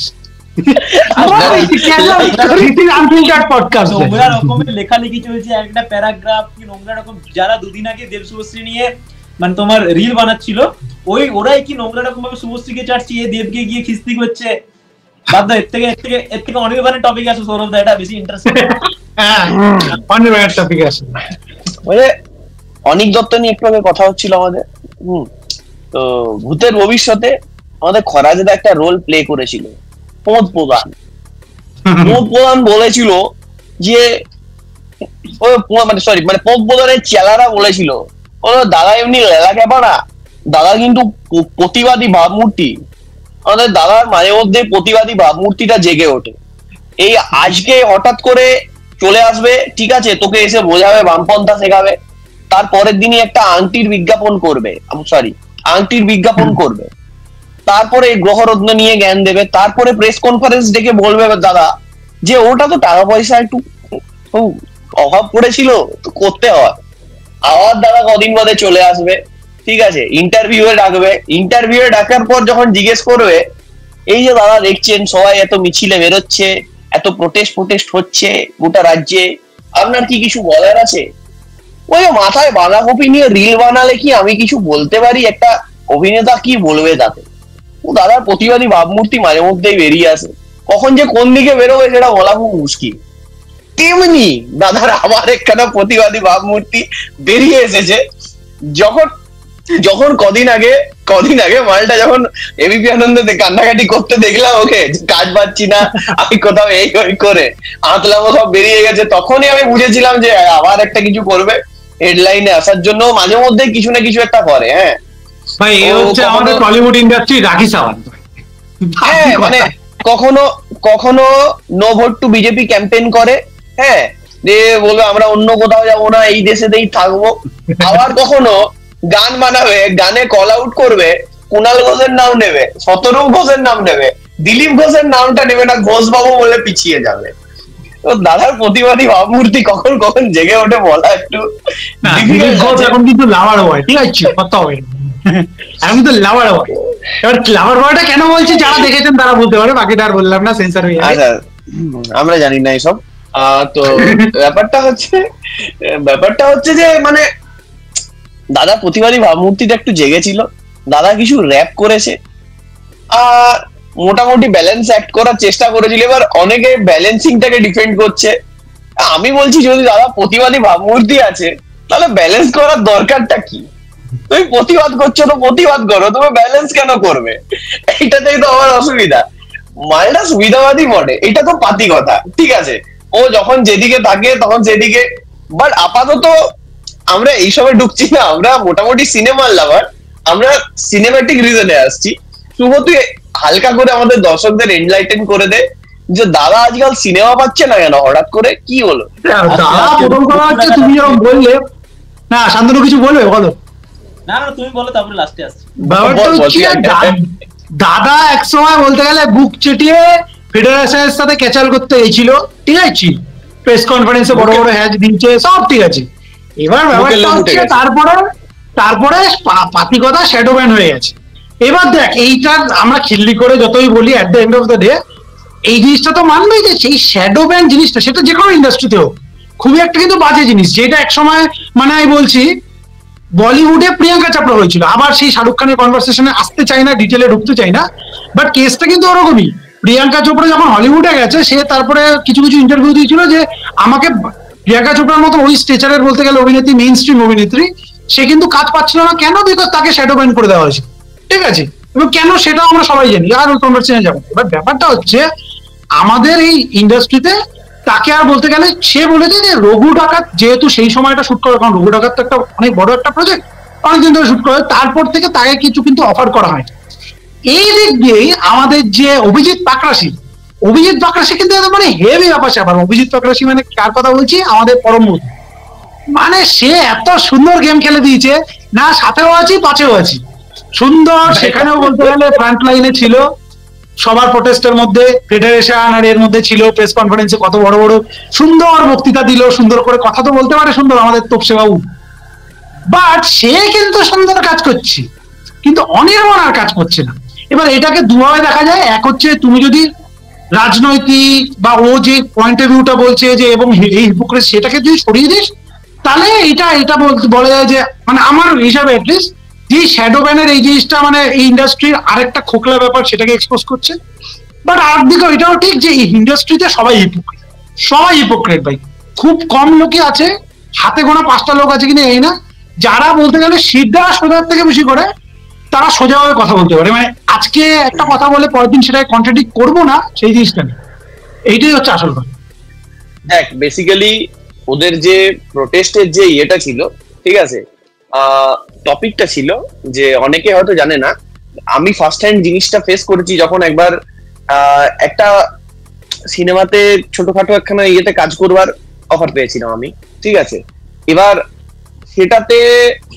নোংরা রকমের লেখালেখি চলছে, একটা প্যারাগ্রাফ কি নোংরা রকম, যারা দুদিন আগে দেব শুভশ্রী নিয়ে মানে তোমার রিল বানাচ্ছিল, ওরাই কি নোংরা রকম ভাবে শুভশ্রীকে চাটছে, দেবকে গিয়ে খিস্তি করছে। বাদ এর থেকে অনির্বাণের টপিক আছে সৌরভ দা, এটা বেশি ইন্টারেস্টিং। অনির্বাণের টপিক আছে, অনিক দত্ত নিয়ে একটু আগে কথা হচ্ছিল আমাদের, তো ভূতের ভবিষ্যতে আমাদের খরাজেদা একটা রোল প্লে করেছিল, প্রমোদ প্রধান বলেছিল যে মানে সরি মানে পোপ বোধনের চেলারা বলেছিল দাদা এমনি লেলা ক্যাপা না, দাদা কিন্তু প্রতিবাদী ভাবমূর্তি। আমাদের দাদার মাঝে মধ্যে প্রতিবাদী ভাবমূর্তিটা জেগে ওঠে। এই আজকে হঠাৎ করে চলে আসবে, ঠিক আছে, তোকে এসে বোঝাবে, বামপন্থা শেখাবে, তারপরের দিনই একটা আংটির বিজ্ঞাপন করবে, আংটির বিজ্ঞাপন করবে, তারপরে গ্রহরত্ন নিয়ে জ্ঞান দেবে, তারপরে প্রেস কনফারেন্স ডেকে বলবে দাদা যে ওটা তো টাকা পয়সা একটু অভাব পড়েছিল তো করতে হয়। আবার দাদা কদিন বাদে চলে আসবে, ঠিক আছে, ইন্টারভিউ ডাকবে, ইন্টারভিউ ডাকার পর যখন জিজ্ঞেস করবে এই যে দাদা দেখছেন সবাই এত মিছিলে বেরোচ্ছে, এত প্রোটেস্ট হচ্ছে গোটা রাজ্যে, আপনার কি কিছু বলার আছে? ওই মাথায় বাঁধাকপি নিয়ে রিল বানালে কি আমি কিছু বলতে পারি? একটা অভিনেতা কি বলবে তাতে? ও দাদার প্রতিবাদী ভাবমূর্তি মাঝে মধ্যেই বেরিয়ে আসে, কখন যে কোন দিকে বেরোবে সেটা বলা খুব মুশকিল। তেমনি দাদার আবার একখানা প্রতিবাদী ভাবমূর্তি বেরিয়ে এসেছে, যখন কদিন আগে মালটা যখন এবিপি আনন্দে কান্নাকাটি করতে দেখলাম ওকে, কাজ পাচ্ছি না, আমি কোথাও এই করে আঁতলামো সব বেরিয়ে গেছে, তখনই আমি বুঝেছিলাম যে আবার একটা কিছু করবে হেডলাইনে আসার জন্য। মাঝে মধ্যে কিছু না কিছু একটা করে। হ্যাঁ ভাই, এই হচ্ছে আমাদের টলিউড ইন্ডাস্ট্রি রাখি সাওয়ান্ত। হ্যাঁ মানে কখনো no vote to BJP campaign করে, হ্যাঁ, দিয়ে বলবে আমরা অন্য কোথাও যাবো না, এই দেশেতেই থাকবো। আবার কখনো গান বানাবে, গানে কল আউট করবে, কুণাল ঘোষের নাম নেবে, শতরূপ ঘোষের নাম নেবে, দিলীপ ঘোষের নামটা নেবে না, ঘোষ বাবু বলে পিছিয়ে যাবে। তো দাদার প্রতিবাদী ভাবমূর্তি কখন কখন জেগে ওঠে বলা একটু এখন কিন্তু লাভার বয়, ঠিক আছে, কথা হবে এখন কিন্তু লাভার বয়। এবার লাভার বয়টা কেন বলছি যারা দেখেছেন তারা বলতে পারে, বাকিটা আর বললাম না, সেন্সার হয়ে যাবে। আচ্ছা, আমরা জানি না এসব। তো ব্যাপারটা হচ্ছে যে মানে দাদা প্রতিবাদী ভাবমূর্তিটা একটু জেগেছিল, দাদা কিছু র্যাপ করেছে, আর মোটামুটি ব্যালেন্স অ্যাক্ট করার চেষ্টা করেছিল। এবার অনেকে ব্যালেন্সিংটাকে ডিফেন্ড করছে, আমি বলছি যদি দাদা প্রতিবাদী ভাবমূর্তি আছে তাহলে ব্যালেন্স করার দরকারটা কি? তুমি প্রতিবাদ করছো তো প্রতিবাদ করো, তুমি ব্যালেন্স কেন করবে? এইটাতেই তো আমার অসুবিধা। মালটা সুবিধাবাদী বটে, এটা তো পাতি কথা, ঠিক আছে, ও যখন যেদিকে থাকে তখন সেদিকে, বাট আপাতত আমরা এইসবে ঢুকছি না, আমরা মোটামুটি সিনেমার লাভার, আমরা সিনেম্যাটিক রিজনে আসছি। শুভ তুই হালকা করে আমাদের দর্শকদের এনলাইটেন করে দে যে দাদা আজকাল সিনেমা পাচ্ছে না কেন, হঠাৎ করে কি হলো? দাদা প্রথম কথা হচ্ছে তুমি যখন বললে না, শান্তনু কিছু বলবে বলো। না তুমি বলো, তারপরে লাস্টে আসছি। দাদা এক সময় বলতে গেলে বুক চেটিয়ে ফেডারেশনের সাথে ক্যাচাল করতে গেছিল, ঠিক আছে, প্রেস কনফারেন্সে বড় বড় হ্যাজ দিচ্ছে, সব ঠিক আছে। এবার ব্যাপারটা হচ্ছে তারপরে পাতি কথা শ্যাডো ব্যান হয়ে গেছে। এবার দেখ, এইটা আমরা খিল্লি করে যতই বলি, at the end of the day এই জিনিসটা তো মানবেই যে সেই শ্যাডো ব্যান জিনিসটা, সেটা যে কোনো ইন্ডাস্ট্রিতে হোক, খুবই একটা কিন্তু বাজে জিনিস। যেটা এক সময় মানে আমি বলছি বলিউডে প্রিয়াঙ্কা চোপড়া হয়েছিল, আবার সেই শাহরুখ খানের কনভারসেশনে আসতে চাই না, ডিটেলে ঢুকতে চাই না, বাট কেসটা কিন্তু ওরকমই। প্রিয়াঙ্কা চোপড়া যখন হলিউডে গেছে, সে তারপরে কিছু ইন্টারভিউ দিয়েছিল যে আমাকে প্রিয়াঙ্কা চোপড়ার মতো ওই স্টেচারের বলতে গেলে অভিনেত্রী, মেইন স্ট্রিম অভিনেত্রী, সে কিন্তু কাজ পাচ্ছিল না। কেন? বিকজ তাকে শ্যাডো ব্যান করে দেওয়া হয়েছে, ঠিক আছে, এবং কেন সেটাও আমরা সবাই জানি, আর ওই কনভারসেশনে যাবো। এবার ব্যাপারটা হচ্ছে আমাদের এই ইন্ডাস্ট্রিতে তাকে আর বলতে গেলে সে বলেছে যে রঘু ডাকাত যেহেতু সেই সময়টা শুট করে, কারণ রঘু ডাকাত তো একটা অনেক বড় একটা প্রজেক্ট, অনেকদিন ধরে শুট করে, তারপর থেকে তাকে কিছু কিন্তু অফার করা হয়। এই দিক দিয়েই আমাদের যে অভিজিৎ পাকরাশি কিন্তু মানে হেভি ব্যাপার স্যাপার। অভিজিৎ পাকরাশি মানে কার কথা বলছি? আমাদের পরম বন্ধু। মানে সে এত সুন্দর গেম খেলে দিয়েছে না, সাথেও আছি পাঁচেও আছি, সুন্দর। সেখানেও বলতে গেলে ফ্রন্ট লাইনে ছিল সবার প্রোটেস্টের মধ্যে, ফেডারেশন আর এর মধ্যে ছিল। প্রেস কনফারেন্সে কত বড় বড় সুন্দর বক্তৃতা দিল, সুন্দর করে কথা তো বলতে পারে সুন্দর আমাদের তোপসে বাবু। বাট সে কিন্তু সুন্দর কাজ করছে, কিন্তু অনির্বাণ আর কাজ করছে না। এবার এটাকে দুভাবে দেখা যায়। এক হচ্ছে তুমি যদি রাজনৈতিক বা ও যে পয়েন্ট অফ ভিউটা বলছে যে এবং এই হিপোক্রেসি, সেটাকে যদি সরিয়ে দিস তাহলে এটা বলা যায় যে মানে আমার হিসাবে অ্যাটলিস্ট যে শ্যাডো ব্যানের এই জিনিসটা মানে এই ইন্ডাস্ট্রির আরেকটা খোকলা ব্যাপার, সেটাকে এক্সপোজ করছে। বাট আর দিকে এটাও ঠিক যে এই ইন্ডাস্ট্রিতে সবাই হিপোক্রেট ভাই। খুব কম লোকই আছে, হাতে গোনা 5টা লোক আছে কিনা এই না, যারা বলতে গেলে সিদ্ধা সোজার থেকে বেশি করে তারা সোজাভাবে কথা বলতে পারে। মানে আজকে একটা কথা বলে পরের দিন সেটাকে কন্ট্রাডিক্ট করবো না, সেই জিনিসটা নেই। এইটাই হচ্ছে আসল কথা। দেখ বেসিক্যালি ওদের যে প্রোটেস্টের যে ইয়েটা ছিল, ঠিক আছে, টপিকটা ছিল যে অনেকে হয়তো জানে না, আমি ফার্স্ট হ্যান্ড জিনিসটা ফেস করেছি যখন একবার একটা সিনেমাতে ছোটখাটো একখানা ইয়েতে কাজ করবার অফার পেয়েছিলাম আমি, ঠিক আছে। এবার সেটাতে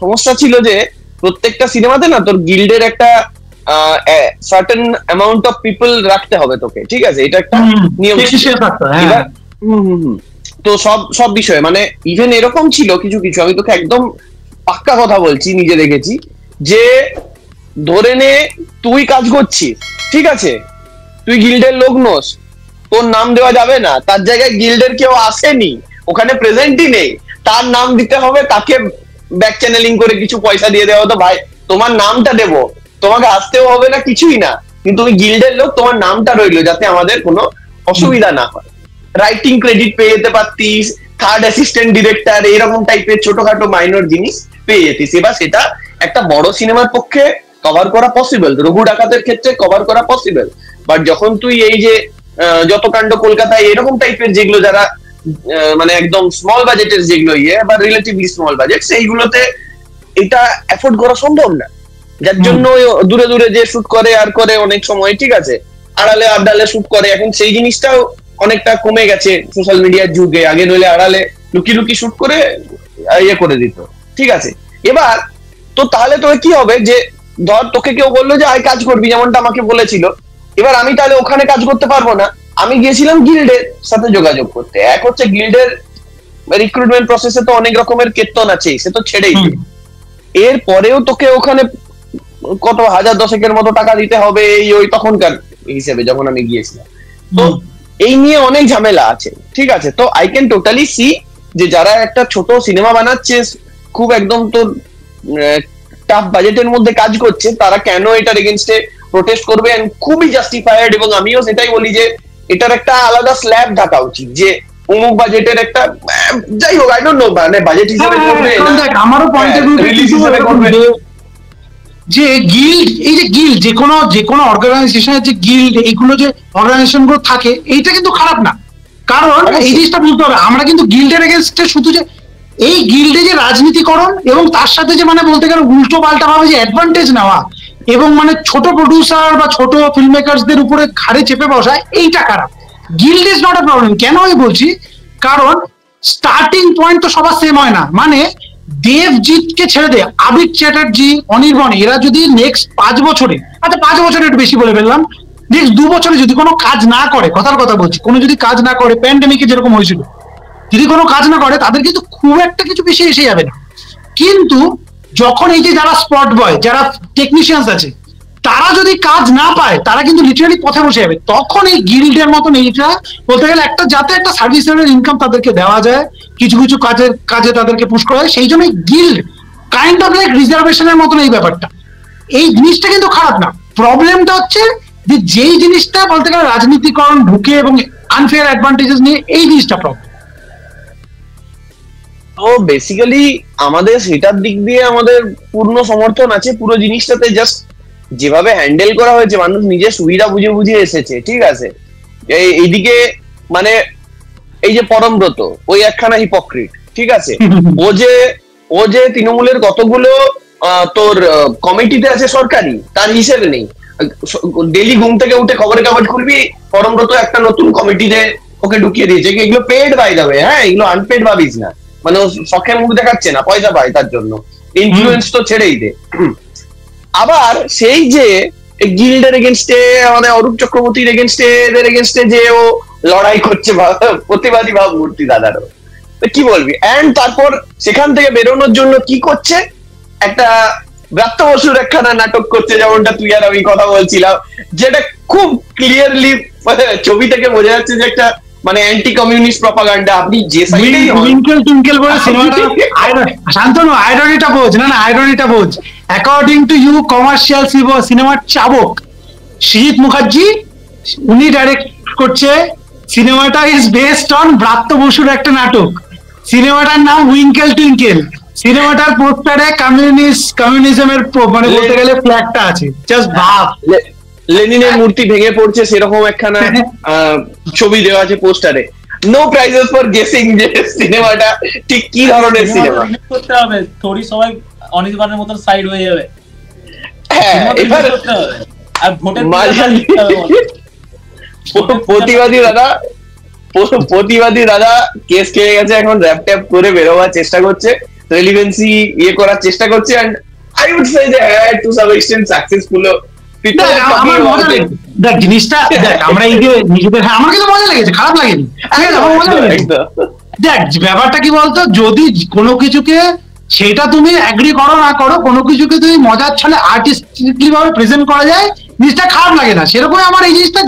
সমস্যা ছিল যে প্রত্যেকটা সিনেমাতে না তোর গিল্ডের একটা সার্টেন অ্যামাউন্ট অফ পিপল রাখতে হবে তোকে, ঠিক আছে, এটা একটা নিয়ম ছিল। এবার তো সব সব বিষয়ে মানে ইভেন এরকম ছিল কিছু কিছু, আমি তোকে একদম পাক্কা কথা বলছি, নিজে দেখেছি, যে ধরে নে তুই কাজ করছিস, ঠিক আছে, তুই গিল্ডের লোক নোস, তোর নাম দেওয়া যাবে না, তার জায়গায় গিল্ডের কেউ আসেনি, ওখানে প্রেজেন্টই নেই, তার নাম দিতে হবে, তাকে ব্যাক চ্যানেলিং করে কিছু পয়সা দিয়ে দেওয়া হতো, ভাই তোমার নামটা দেবো, তোমাকে আসতেও হবে না, কিছুই না, কিন্তু তুমি গিল্ডের লোক, তোমার নামটা রইলো, যাতে আমাদের কোনো অসুবিধা না হয়। রাইটিং ক্রেডিট পেয়ে যেতে পারতিস, থার্ড অ্যাসিস্ট্যান্ট ডিরেক্টর, এরকম টাইপের ছোটখাটো মাইনর জিনিস পেয়ে যেতিস। এবার সেটা একটা বড় সিনেমার পক্ষে কভার করা পসিবল, রঘু ডাকাতের ক্ষেত্রে কভার করা পসিবল, বাট যখন তুই এই যে যত কাণ্ড কলকাতায় এরকম টাইপের যেগুলো যারা মানে একদম স্মল বাজেটের যেগুলো ইয়ে বা রিলেটিভলি স্মল বাজেট, সেইগুলোতে এটা অ্যাফোর্ড করা সম্ভব না, যার জন্য দূরে দূরে যে শুট করে আর করে অনেক সময়, ঠিক আছে, আড়ালে আড্ডালে শুট করে, এখন সেই জিনিসটাও অনেকটা কমে গেছে সোশ্যাল মিডিয়ার যুগে। আগে নইলে আড়ালে লুকি লুকি শুট করে ইয়ে করে দিত, ঠিক আছে। এবার তো তাহলে তোকে কি হবে, যে ধর তোকে কেউ বললো যে আয় কাজ করবি, যেমনটা আমাকে বলেছিল, এবার আমি তাহলে ওখানে কাজ করতে পারবো না, আমি গিয়েছিলাম গিল্ডের সাথে যোগাযোগ করতে। এক হচ্ছে গিল্ডের রিক্রুটমেন্ট প্রসেসে তো অনেক রকমের কেতন আছে, সে তো ছেড়েই দে, এর পরেও তোকে ওখানে কত হাজার দশেকের মতো টাকা দিতে হবে, এই ওই তখনকার হিসেবে যখন আমি গিয়েছিলাম। তো এই নিয়ে অনেক ঝামেলা আছে, ঠিক আছে। তো আই ক্যান টোটালি সি যে যারা একটা ছোট সিনেমা বানাচ্ছে, খুব একদম তোর টাফ বাজেটের মধ্যে কাজ করছে, তারা কেন এটার এগেনস্টে প্রোটেস্ট করবে, খুবই জাস্টিফাইড। এবং আমিও সেটাই বলি যে এটার একটা আলাদা স্ল্যাব থাকা উচিত, যে অমুক বাজেটের একটা, যাই হোক আই ডোন্ট নো, মানে বাজেট হিসেবে করবে, আমারও পয়েন্ট অফ ভিউ রিলিজ হিসেবে করবে, যে গিল্ড, এই যে গিল্ড যে কোনো অর্গানাইজেশনের যে গিল্ড, এইগুলো যে অর্গানাইজেশন গুলো থাকে, এইটা কিন্তু খারাপ না। কারণ এই জিনিসটা বুঝতে হবে, আমরা কিন্তু গিল্ডের এগেনস্টে শুধু যে এই গিল্ডে যে রাজনীতিকরণ এবং তার সাথে যে মানে বলতে গেলে উল্টো পাল্টা ভাবে যে অ্যাডভান্টেজ নেওয়া এবং মানে ছোট প্রডিউসার বা ছোট ফিল্ম মেকারসদের উপরে ঘাড়ে চেপে বসায়, এইটা খারাপ। Guild is not a problem. কেন আমি বলছি, কারণ স্টার্টিং পয়েন্ট তো সবার সেম হয় না। মানে দেবজিৎকে ছেড়ে দে, আবির চ্যাটার্জি, অনির্বণ, এরা যদি নেক্সট 5 বছরে, আচ্ছা 5 বছরে একটু বেশি বলে ফেললাম, নেক্সট 2 বছরে যদি কোনো কাজ না করে, কথার কথা বলছি, কোনো যদি কাজ না করে, প্যান্ডেমিকে যেরকম হয়েছিল, যদি কোনো কাজ না করে, তাদের কিন্তু খুব একটা কিছু বেশি এসে যাবে না। কিন্তু যখন এই যে যারা স্পট বয়, যারা টেকনিশিয়ানস আছে, তারা যদি কাজ না পায়, তারা কিন্তু লিটারালি পথে বসে যাবে। তখন এই গিল্ডের মতন এইটা বলতে গেলে একটা, যাতে একটা সার্ভিস লেভেলের ইনকাম তাদেরকে দেওয়া যায়, কিছু কিছু কাজে তাদেরকে পুশ করা যায়, সেই জন্য গিল্ড কাইন্ড অফ লাইক রিজার্ভেশনের মতন এই ব্যাপারটা। এই জিনিসটা কিন্তু খারাপ না। প্রবলেমটা হচ্ছে যে যেই জিনিসটা বলতে গেলে রাজনীতিকরণ ঢুকে এবং আনফেয়ার অ্যাডভান্টেজেস নিয়ে, এই জিনিসটা প্রবলেম। তো বেসিক্যালি আমাদের সেটার দিক দিয়ে আমাদের পূর্ণ সমর্থন আছে। পুরো জিনিসটাতে জাস্ট যেভাবে হ্যান্ডেল করা হয়েছে, মানুষ নিজের সুবিধা বুঝে বুঝে এসেছে, ঠিক আছে। এইদিকে মানে এই যে পরমব্রত, ওই একখানা হিপোক্রিট, ঠিক আছে, ও যে তৃণমূলের কতগুলো তোর কমিটিতে আছে সরকারি, তার হিসেবে নেই। ডেলি ঘুম থেকে উঠে খবরের কাগজ খুলবি, পরমব্রত একটা নতুন কমিটিতে ওকে ঢুকিয়ে দিয়েছে। এগুলো পেড বাই যাবে, হ্যাঁ, এগুলো আনপেড ভাবিস না, মানে ও শখের মুখ দেখাচ্ছে না, পয়সা পায় তার জন্য, ইনফ্লুয়েন্স তো ছেড়েই দে। আবার সেই যে গিল্ডের এগেনস্টে, আমাদের অরূপ চক্রবর্তীর এগেনস্টে, এদের এগেনস্টে যে ও লড়াই করছে, প্রতিবাদী ভাবমূর্তি দাদারও, কি বলবি। এন্ড তারপর সেখান থেকে বেরোনোর জন্য কি করছে, একটা ব্রাত্য বসুর একখানা নাটক করছে, যেমনটা তুই আর আমি কথা বলছিলাম, যেটা খুব ক্লিয়ারলি ছবি থেকে বোঝা যাচ্ছে যে একটা মানে অ্যান্টি কমিউনিস্ট প্রপাগান্ডা। আপনি যে সাইডেই টুইঙ্কেল টুইঙ্কেল বলে সিনেমাটা, শান্তনু আইরনিটা বোঝ, না আইরনিটা বোঝ। অ্যাকর্ডিং টু ইউ কমার্শিয়াল সিনেমার চাবক সৃজিত মুখার্জি, উনি ডাইরেক্ট করছে। সিনেমাটা ইজ বেসড অন ব্রাত্য বসুর একটা নাটক। সিনেমাটার নাম উইঙ্কেল টুইঙ্কেল। সিনেমাটার পোস্টারে কমিউনিজমের মানে বলতে গেলে ফ্ল্যাগটা আছে। জাস্ট ভাব, লেনিনের মূর্তি ভেঙে পড়ছে সেরকম একখানা ছবি দেওয়া আছে পোস্টারে। নো প্রাইজেস ফর গেসিং যে সিনেমাটা ঠিক কি ধরনের সিনেমা করতে হবে, থোড়ি সবাই অনির্বাণের মতন সাইড হয়ে যাবে। হ্যাঁ, এবার আর ভোটের প্রতিবাদী দাদা কেস খেয়ে গেছে, এখন র্যাপ ট্যাপ করে বেরোবার চেষ্টা করছে, রেলিভেন্সি করার চেষ্টা করছে, এন্ড আই উড সে যে হ্যাঁ টু সাম এক্সটেন্ট সাকসেসফুল। দেখ জিনিসটা, দেখ আমরা এই যে নিজেদের, হ্যাঁ আমার কিন্তু মজা লেগেছে, খারাপ লাগেনি। দেখ ব্যাপারটা কি বলতো, যদি কোনো কিছুকে সেটা তুমি অ্যাগ্রি করো না করো, কোনো কিছুকে তুমি মজার ছলে আর্টিস্টিকলি ভাবে প্রেজেন্ট করা যায়, জিনিসটা খারাপ লাগে না। সেরকম আমার এই জিনিসটা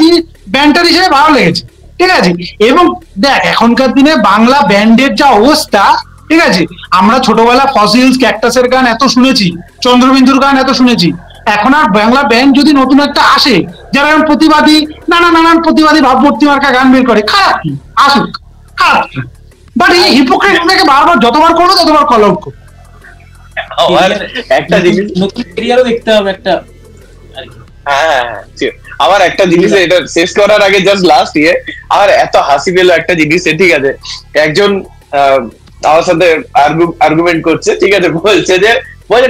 ব্যান্ডার হিসেবে ভালো লেগেছে, ঠিক আছে। এবং দেখ এখনকার দিনে বাংলা ব্যান্ডের যা অবস্থা, ঠিক আছে, আমরা ছোটবেলা ফসিলস, ক্যাকটাসের গান এত শুনেছি, চন্দ্রবিন্দুর গান এত শুনেছি, এখন আর বাংলা ব্যান্ড যদি নতুন একটা আসে যারা প্রতিবাদী, নানান প্রতিবাদী ভাবমূর্তি মার্কা গান বের করে, খারাপ কি, আসুক, খারাপ কি, বাট এই হিপোক্রেটটাকে বারবার যতবার করো ততবার কল আউট করো। একটা জিনিস নতুন ক্যারিয়ারও দেখতে হবে একটা। হ্যাঁ, আমার একটা জিনিস এটা শেষ করার আগে জাস্ট লাস্ট আমার এত হাসি পেলো একটা জিনিস, ঠিক আছে, একজন আমার সাথে আর্গুমেন্ট করছে, ঠিক আছে, বলছে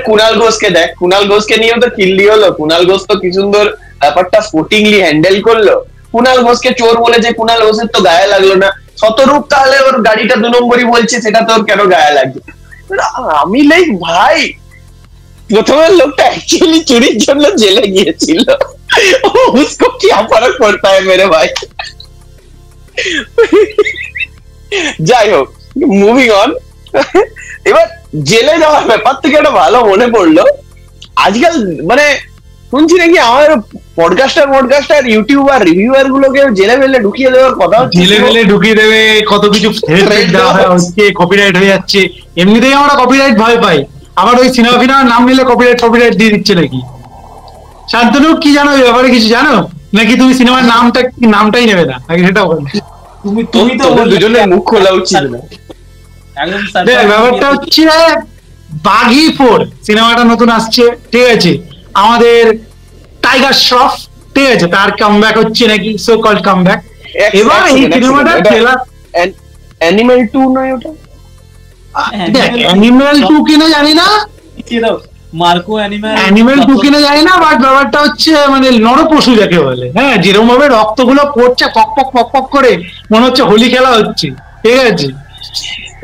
কুণাল ঘোষকে দেখ, কুণাল ঘোষকে নিয়েও তো কিল্লি হলো, কুণাল ঘোষ তো কি সুন্দর ব্যাপারটা স্পোর্টিংলি হ্যান্ডেল করলো, কুণাল ঘোষকে চোর বলেছে, কুণাল ঘোষের তো গায়ে লাগলো না, শতরূপ তাহলে ওর গাড়িটা 2 নম্বরই বলছে, সেটা তো ওর কেন গায়ে লাগছে? আমি লাইক ভাই, প্রথমের লোকটা অ্যাকচুয়ালি চুরির জন্য জেলে গিয়েছিল, উসকো কি ফারাক পড়তা है मेरे ভাই। যাই হোক, মুভিং অন। এবার জেলে যাওয়ার ব্যাপার থেকে একটা ভালো মনে পড়লো, আজকাল মানে শুনছি নাকি আমার পডকাস্টার ইউটিউবার রিভিউয়ার গুলোকে জেলে ফেলে ঢুকিয়ে দেওয়ার কথা, জেলে ফেলে ঢুকিয়ে দেবে, কত কিছু দেওয়া হচ্ছে, কপিরাইট হয়ে যাচ্ছে, এমনিতেই আমরা কপিরাইট ভয় পাই, আবার ওই সিনেমা ফিনেমার নাম নিলে কপিরাইট দিয়ে দিচ্ছে নাকি। শান্তনু কি জানো এই ব্যাপারে, কিছু জানো নাকি? তুমি সিনেমার নামটাই নেবে না নাকি, সেটা বলো। তুমি তো দুজনের মুখ খোলা উচিত না। ব্যাপারটা হচ্ছে বাঘি 4 সিনেমাটা নতুন আসছে, ঠিক আছে, আমাদের টাইগার শ্রফ, ঠিক আছে, তার কামব্যাক হচ্ছে নাকি, সো কল্ড কামব্যাক। এবার এই সিনেমাটা ট্রেলার অ্যানিমেল 2 নয় ওটা? দেখ অ্যানিমেল 2 কিনা জানি না, মার্কো অ্যানিমেল 2 কিনা জানি না, বাট ব্যাপারটা হচ্ছে মানে নরপশু যাকে বলে, হ্যাঁ, যেরকম ভাবে রক্তগুলো পড়ছে পক পক পক পক করে, মনে হচ্ছে হোলি খেলা হচ্ছে, ঠিক আছে।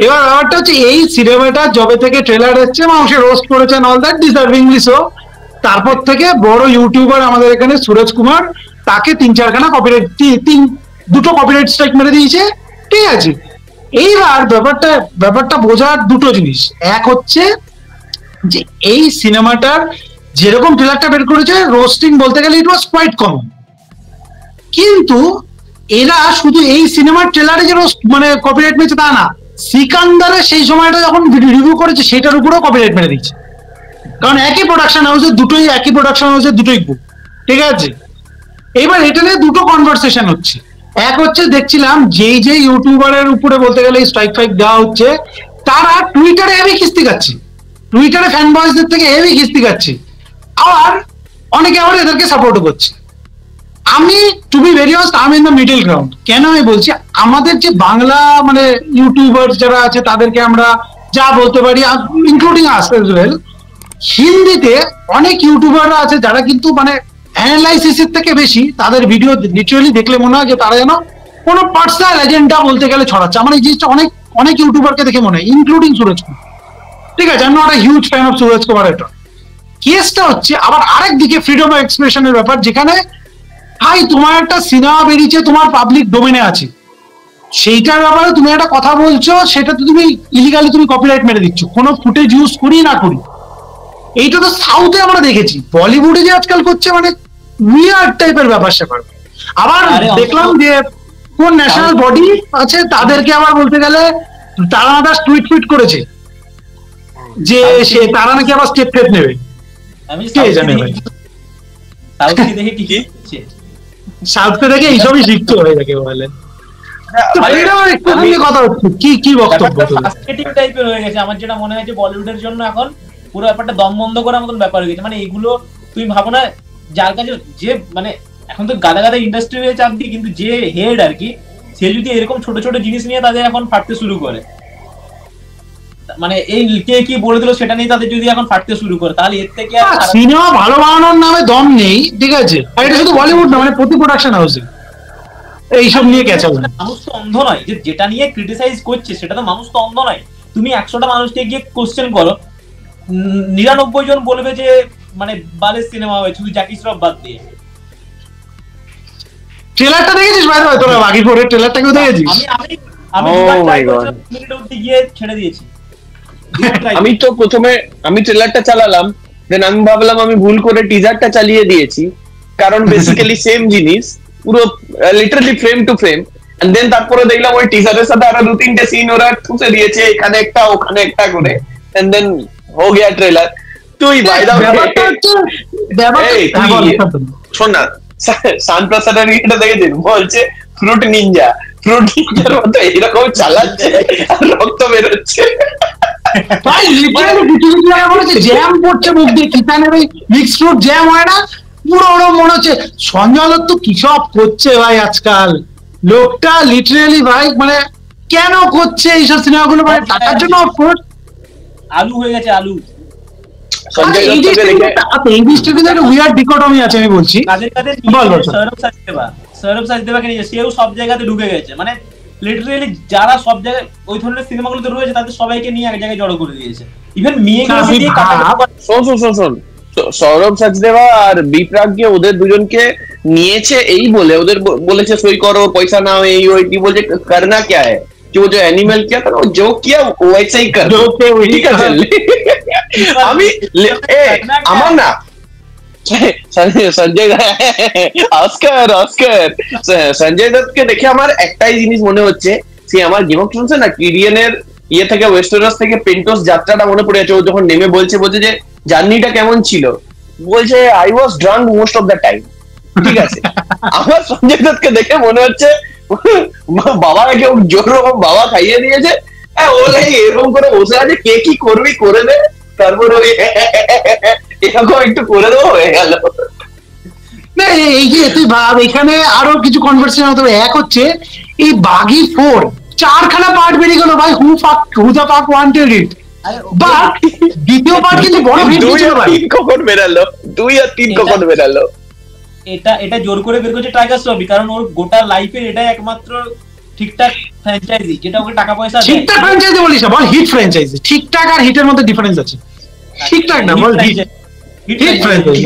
এবার ব্যাপারটা হচ্ছে এই সিনেমাটা যবে থেকে ট্রেলার এসছে, মানুষের রোস্ট করেছেন, অল দ্যাট ডিজার্ভিংলি সো, তারপর থেকে বড় ইউটিউবার আমাদের এখানে সুরজ কুমার তাকে 3-4খানা কপিরাইট, 2টো কপিরাইট স্ট্রাইক মেরে দিয়েছে, ঠিক আছে। এইবার ব্যাপারটা বোঝার দুটো জিনিস, এক হচ্ছে যে এই সিনেমাটার যেরকম ট্রেলারটা বের করেছে, রোস্টিং বলতে গেলে ইট ওয়াজ কোয়াইট কমন, কিন্তু এরা শুধু এই সিনেমার ট্রেলারে যে মানে কপিরাইট মেরেছে তা না, সিকান্দারের সেই সময়টা যখন রিভিউ করেছে সেটার উপরেও কপিরাইট মেরে দিচ্ছে, কারণ একই প্রোডাকশন হাউসের দুটোই গ্রুপ, ঠিক আছে। এবার এটা নিয়ে দুটো কনভারসেশন হচ্ছে, এক হচ্ছে দেখছিলাম যে ইউটিউবারের উপরে বলতে গেলে স্ট্রাইক ফাইক দেওয়া হচ্ছে, তারা টুইটারে হেভি খিস্তি খাচ্ছে, টুইটারে ফ্যান বয়েসদের থেকে হেভি খিস্তি খাচ্ছে, আর অনেকে আবার এদেরকে সাপোর্ট করছে। আমি to be very honest, I am in the middle ground. কেন আমি বলছি, আমাদের যে বাংলা মানে ইউটিউবার যারা আছে তাদেরকে আমরা যা বলতে পারি, ইনক্লুডিং আস এজ ওয়েল, হিন্দিতে অনেক ইউটিউবাররা আছে যারা কিন্তু মানে অ্যানালাইসিসের থেকে বেশি তাদের ভিডিও লিটারালি দেখলে মনে হয় যে তারা যেন কোনো পার্সোনাল এজেন্ডা বলতে গেলে ছড়াচ্ছে। আমার এই জিনিসটা অনেক ইউটিউবারকে দেখে মনে হয়, ইনক্লুডিং সুরজ কুমার, ঠিক আছে। আমি not a huge fan of Suraj Kumar. এটা কেসটা হচ্ছে আবার আরেক দিকে ফ্রিডম অফ এক্সপ্রেশনের ব্যাপার, যেখানে ভাই তোমার একটা সিনেমা বেরিয়েছে, তোমার পাবলিক ডোমেনে আছে, সেইটার ব্যাপারে তুমি একটা কথা বলছো, সেটা তো তুমি ইলিগালি তুমি কপিরাইট মেরে দিচ্ছ, কোনো ফুটেজ ইউজ করি না করি। এইটা তো সাউথে আমরা দেখেছি, বলিউডে যে আজকাল করছে মানে উইয়ার্ড টাইপের ব্যাপার স্যাপার। আবার দেখলাম যে কোন ন্যাশনাল বডি আছে তাদেরকে আবার বলতে গেলে তারা দাস টুইট করেছে যে সে তারা নাকি আবার স্টেপ ফেপ নেবে। কে জানে ভাই, সাউথে দেখে এইসবই শিখতে হয়ে থাকে বলে। আমার যেটা মনে হয় যে বলিউডের জন্য এখন পুরো ব্যাপারটা দম বন্ধ করার মতন ব্যাপার হয়ে গেছে। মানে এগুলো তুমি ভাবো না, যার কাছে যে মানে এখন তো গাদা ইন্ডাস্ট্রি হয়ে চাপ দিই, কিন্তু যে হেড আর কি, সে যদি এরকম ছোট ছোট জিনিস নিয়ে তাদের এখন ফাটতে শুরু করে, মানে এই কে কি বলে দিল সেটা নিয়ে তাদের যদি এখন ফাটতে শুরু করে, তাহলে এর থেকে সিনেমা ভালো বানানোর নামে দম নেই, ঠিক আছে? আর এটা শুধু বলিউড না, মানে প্রতি প্রোডাকশন হাউসে এইসব নিয়ে গেছে। মানুষ তো অন্ধ নয় যে যেটা নিয়ে ক্রিটিসাইজ করছে সেটা তো মানুষ তো অন্ধ নয়। তুমি 100টা মানুষকে গিয়ে কোশ্চেন করো, 99 জন বলবে যে মানে বালের সিনেমা হয়েছে, শুধু জ্যাকি শ্রফ বাদ দিয়ে। ট্রেলারটা দেখেছিস ভাই? তোরা বাকি পরে ট্রেলারটা কেউ দেখেছিস? আমি মিনিট অবধি গিয়ে ছেড়ে দিয়েছি। আমি তো প্রথমে আমি ট্রেলারটা চালালাম, দেন আমি ভাবলাম আমি ভুল করে টিজারটা চালিয়ে দিয়েছি, কারণ বেসিক্যালি সেম জিনিস পুরো literally frame to frame. And then তারপরে দেখলাম ওই টিজারের সাথে আরো 2-3টে সিন ওরা ঠুসে দিয়েছে, এখানে একটা ওখানে একটা করে, এন্ড দেন হো গিয়া ট্রেলার। তুই বাই দা শোন না, শান প্রসাদের এটা দেখেছিস? বলছে ফ্রুট নিনজা, ফ্রুট নিনজার মতো এরকম চালাচ্ছে আর রক্ত বেরোচ্ছে। ভাই লিটারালি কিছু কিছু জায়গায় মনে হচ্ছে জ্যাম পড়ছে মুখ দিয়ে, কিষানের ওই মিক্স ফ্রুট জ্যাম হয় না, পুরো ওরকম মনে হচ্ছে। সঞ্জয় দত্ত কি সব করছে ভাই আজকাল, লোকটা লিটারালি ভাই মানে কেন করছে এইসব সিনেমাগুলো? মানে টাকার জন্য অফকোর্স, আলু হয়ে গেছে আলু। সঞ্জয় দত্তকে দেখে এই জিনিসটা কিন্তু একটা উইয়ার্ড ডিকোটমি আছে, আমি বলছি। সৌরভ সাজদেবাকে নিয়ে সেও সব জায়গাতে ঢুকে গেছে, মানে লিটারালি যারা সব জায়গায় ওই ধরনের সিনেমাগুলোতে রয়েছে তাদের সবাইকে নিয়ে এক জায়গায় জড়ো করে দিয়েছে। ইভেন মেয়েগুলোকে দিয়ে শোন সৌরভ সাজদেবা আর বিপ্রাগকে, ওদের দুজনকে নিয়েছে এই বলে ওদের বলেছে সই করো, পয়সা নাও, এই ওই কি বলছে করনা क्या है, कि वो जो एनिमल किया था वो जो किया वैसा ही कर, ঠিক আছে? আমি আমার না সঞ্জয় অস্কার সঞ্জয় দত্তকে দেখে আমার একটাই জিনিস মনে হচ্ছে, সে আমার গেম অফ থ্রোনস না টিরিয়নের ইয়ে থেকে ওয়েস্টেরস থেকে পেন্টোস যাত্রাটা মনে পড়ে আছে। ও যখন নেমে বলছে যে জার্নিটা কেমন ছিল, বলছে I was drunk most of the time, ঠিক আছে? আমার সঞ্জয় দত্তকে দেখে মনে হচ্ছে বাবাকে কেউ জোর রকম বাবা খাইয়ে দিয়েছে, ও এরকম করে বসে আছে, কে কি করবি করে দে, তারপর ওই এরকম একটু করে দেবো, হয়ে গেল। না এই যে তুই ভাব, এখানে আরো কিছু কনভারসেশন হতে হবে। এক হচ্ছে এই বাগি 4 4খানা পার্ট বেরিয়ে গেল ভাই, হু দা পার্ট ওয়ান্টেড ইট, বাট দ্বিতীয় পার্ট কিন্তু বড় হিট ছিল ভাই। 2 কখন বেরালো, 2 আর 3 কখন বেরালো? এটা জোর করে বের করছে টাইগার শ্রফ, কারণ ওর গোটা লাইফের এটাই একমাত্র ঠিকঠাক ফ্র্যাঞ্চাইজি যেটা ওকে টাকা পয়সা দেয়। ঠিকঠাক ফ্র্যাঞ্চাইজি বলিস না, বল হিট ফ্র্যাঞ্চাইজি। ঠিকঠাক আর হিটের মধ্যে ডিফারেন্স আছে। ঠিকঠাক না, বল হিট ফ্র্যাঞ্চাইজি।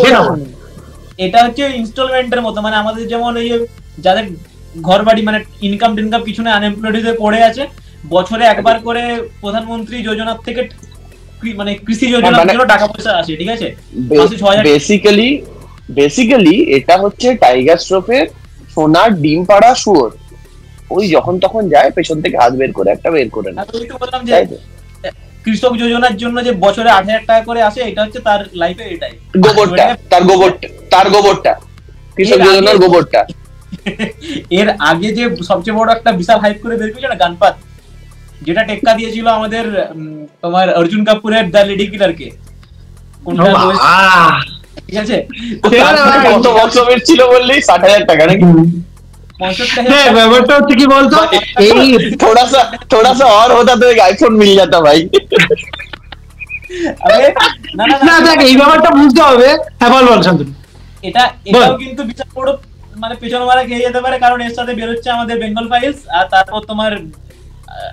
এটা হচ্ছে ইনস্টলমেন্টের মতো, মানে আমাদের যেমন এই যাদের ঘর বাড়ি মানে ইনকাম কিছু না, আনএমপ্লয়েড হয়ে পড়ে আছে, বছরে একবার করে প্রধানমন্ত্রী যোজনার থেকে মানে কৃষি যোজনার জন্য টাকা পয়সা আসে, ঠিক আছে? বেসিক্যালি এটা হচ্ছে টাইগার শ্রফের সোনার ডিম পাড়া শুয়োর, ওই যখন তখন যায় পেছন থেকে হাত বের করে একটা বের করে না। আমি তো বললাম যে কৃষক যোজনার জন্য যে বছরে 8,000 টাকা করে আসে, এটা হচ্ছে তার লাইফে এটাই তার গোবরটা কৃষক যোজনার গোবরটা। এর আগে যে সবচেয়ে বড় একটা বিশাল হাইপ করে বের করেছে না গানপাত, যেটা টেক্কা দিয়েছিল আমাদের তোমার অর্জুন কাপুরের দ্য লেডি কিলারকে, ঠিক আছে? কত বক্স অফিস ছিল বললি? 60,000 টাকা নাকি? ব্যাপারটা হচ্ছে কি বলতো, এই थोड़ा सा और होता तो एक आईफोन मिल जाता भाई। না দেখ এই ব্যাপারটা বুঝতে হবে। হ্যাঁ বল শান্তনু। এটাও কিন্তু বিশাল বড় মানে পেছন মারা খেয়ে যেতে পারে, কারণ এর সাথে বেরোচ্ছে আমাদের বেঙ্গল ফাইলস, আর তারপর তোমার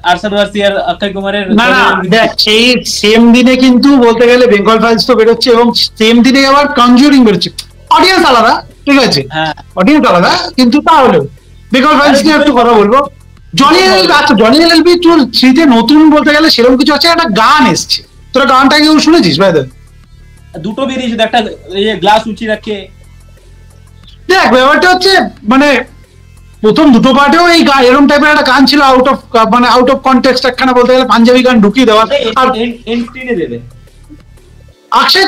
আরশাদ ওয়ারসি আর অক্ষয় কুমারের। না দেখ সেই সেম দিনে কিন্তু বলতে গেলে বেঙ্গল ফাইলস তো বেরোচ্ছে, এবং সেম দিনে আবার কনজুরিং বেরোচ্ছে। অডিয়েন্স আলাদা, ঠিক আছে? হ্যাঁ অডিয়েন্স আলাদা, কিন্তু তাহলেও বেঙ্গল ফাইলস নিয়ে একটু কথা বলবো। জনি এলএলবি 3 নতুন বলতে গেলে সেরকম কিছু আছে, একটা গান এসছে, তোরা গানটা কেউ শুনেছিস ভাই? দুটো বেরিয়েছে, একটা গ্লাস উঁচি রাখে। দেখ ব্যাপারটা হচ্ছে মানে প্রথম দুটো পার্টেও এই এরকম টাইপের একটা গান ছিল, আউট অফ কনটেক্সট একখানা বলতে গেলে পাঞ্জাবি গান ঢুকিয়ে দেওয়া। আর দেবে অক্ষয়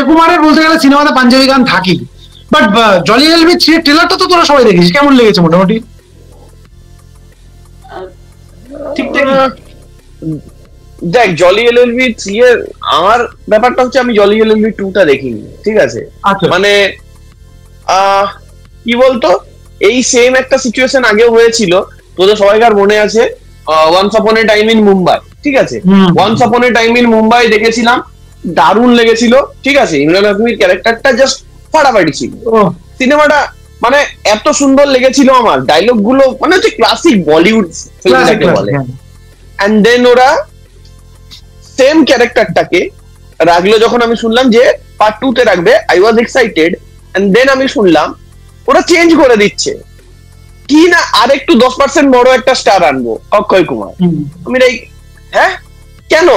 কুমারের বলতে গেলে সিনেমাতে পাঞ্জাবি গান থাকি, বাট জনি এলএলবি 3 ট্রেলারটা তো তোরা সবাই দেখেছিস, কেমন লেগেছে মোটামুটি? দেখ জলি এলএলবি 3 এর আমার ব্যাপারটা হচ্ছে আমি জলি এলএলবি 2টা দেখিনি, ঠিক আছে? মানে কি বলতো, এই সেম একটা সিচুয়েশন আগেও হয়েছিল তোদের সবাইকার মনে আছে once upon A time in Mumbai, ঠিক আছে, once upon A time in Mumbai দেখেছিলাম, দারুণ লেগেছিল, ঠিক আছে, ইমরান হাশমির ক্যারেক্টারটা জাস্ট ফাটাফাটি ছিল, সিনেমাটা মানে এত সুন্দর লেগেছিল আমার, ডায়লগ গুলো মানে হচ্ছে ক্লাসিক বলিউড ফিল্মটাকে বলে। এন্ড দেন ওরা সেম ক্যারেক্টারটাকে রাখলো, যখন আমি শুনলাম যে পার্ট 2 তে রাখবে, I was excited, and then আমি শুনলাম ওরা চেঞ্জ করে দিচ্ছে কি না আরেকটু 10% বড় একটা স্টার আনবো অক্ষয় কুমার। আমি হ্যাঁ কেন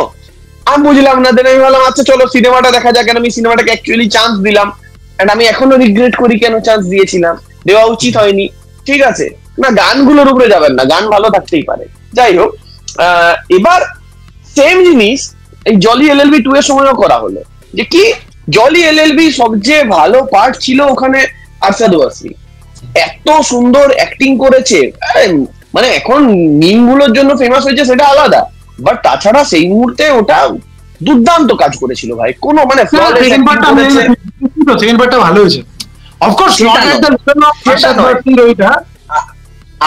আমি বুঝলাম না। দেন আমি ভাবলাম আচ্ছা চলো সিনেমাটা দেখা যাক, আমি সিনেমাটাকে অ্যাকচুয়ালি চান্স দিলাম, এন্ড আমি এখনো রিগ্রেট করি কেন চান্স দিয়েছিলাম, দেওয়া উচিত হয়নি, ঠিক আছে না। গানগুলোর উপরে যাবেন না, গান ভালো থাকতেই পারে, যাই হোক। এবার সেম জিনিস এই জলি এলএলবি 2 এর সময়ও করা হলো, যে কি জলি এলএলবি সবচেয়ে ভালো পার্ট ছিল ওখানে আরশাদ ওয়াসি, এত সুন্দর অ্যাক্টিং করেছে, মানে এখন মিম গুলোর জন্য ফেমাস হয়েছে সেটা আলাদা, বাট তাছাড়া সেই মুহূর্তে ওটা দুর্দান্ত কাজ করেছিল ভাই, কোনো মানে সেকেন্ড পার্টটা ভালো হয়েছে অফকোর্স,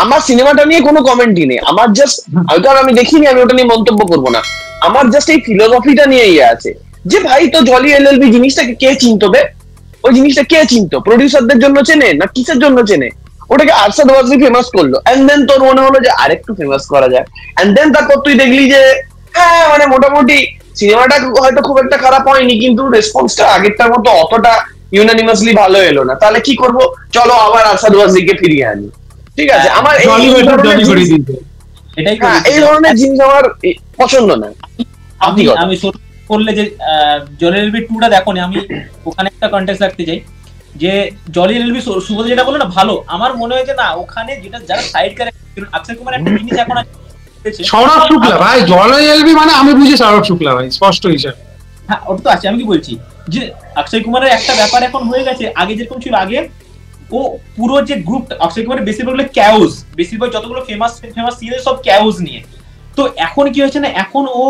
আমার সিনেমাটা নিয়ে কোনো কমেন্টই নেই, আমার জাস্ট হয়তো আমি দেখিনি, আমি ওটা নিয়ে মন্তব্য করবো না, আমার জাস্ট এই ফিলোসফিটা নিয়ে ইয়ে আছে যে ভাই তো জলি এলএলবি জিনিসটাকে কে চিনতবে, ওই জিনিসটা কে চিনতো, প্রডিউসারদের জন্য চেনে না কিসের জন্য চেনে, ওটাকে আরশাদ ওয়াসি ফেমাস করলো, এন্ড দেন তোর মনে হলো যে আরেকটু ফেমাস করা যায়, এন্ড দেন তারপর তুই দেখলি যে হ্যাঁ মানে মোটামুটি সিনেমাটা হয়তো খুব একটা খারাপ হয়নি, কিন্তু রেসপন্সটা আগেরটার মতো অতটা ইউনানিমাসলি ভালো এলো না, তাহলে কি করব, চলো আবার আরশাদ ওয়াসিকে ফিরিয়ে আনি, ঠিক আছে। আমার এই ধরনের জিনিস আমার পছন্দ না। আমি করলে যে জলি এলএলবি 2 টা দেখো, আমি ওখানে একটা কন্টেক্সট রাখতে চাই যে জলি এলএলবি সুবোধ যেটা বললো না ভালো, আমার মনে হয় যে না ওখানে যেটা যারা সাইড ক্যারেক্টার, অক্ষয় কুমার একটা জিনিস এখন সৌরভ শুক্লা ভাই, জলি এলএলবি মানে আমি বুঝি সৌরভ শুক্লা ভাই স্পষ্ট হিসাবে, হ্যাঁ ওটা তো আছে, আমি কি বলছি যে অক্ষয় কুমারের একটা ব্যাপার এখন হয়ে গেছে, আগে যেরকম ছিল, আগে ও পুরো যে গ্রুপ অক্ষয় কুমারের বেশিরভাগ ক্যাওস, বেশিরভাগ যতগুলো ফেমাস সিরিজ সব ক্যাওস নিয়ে, তো এখন কি হয়েছে না, এখন ও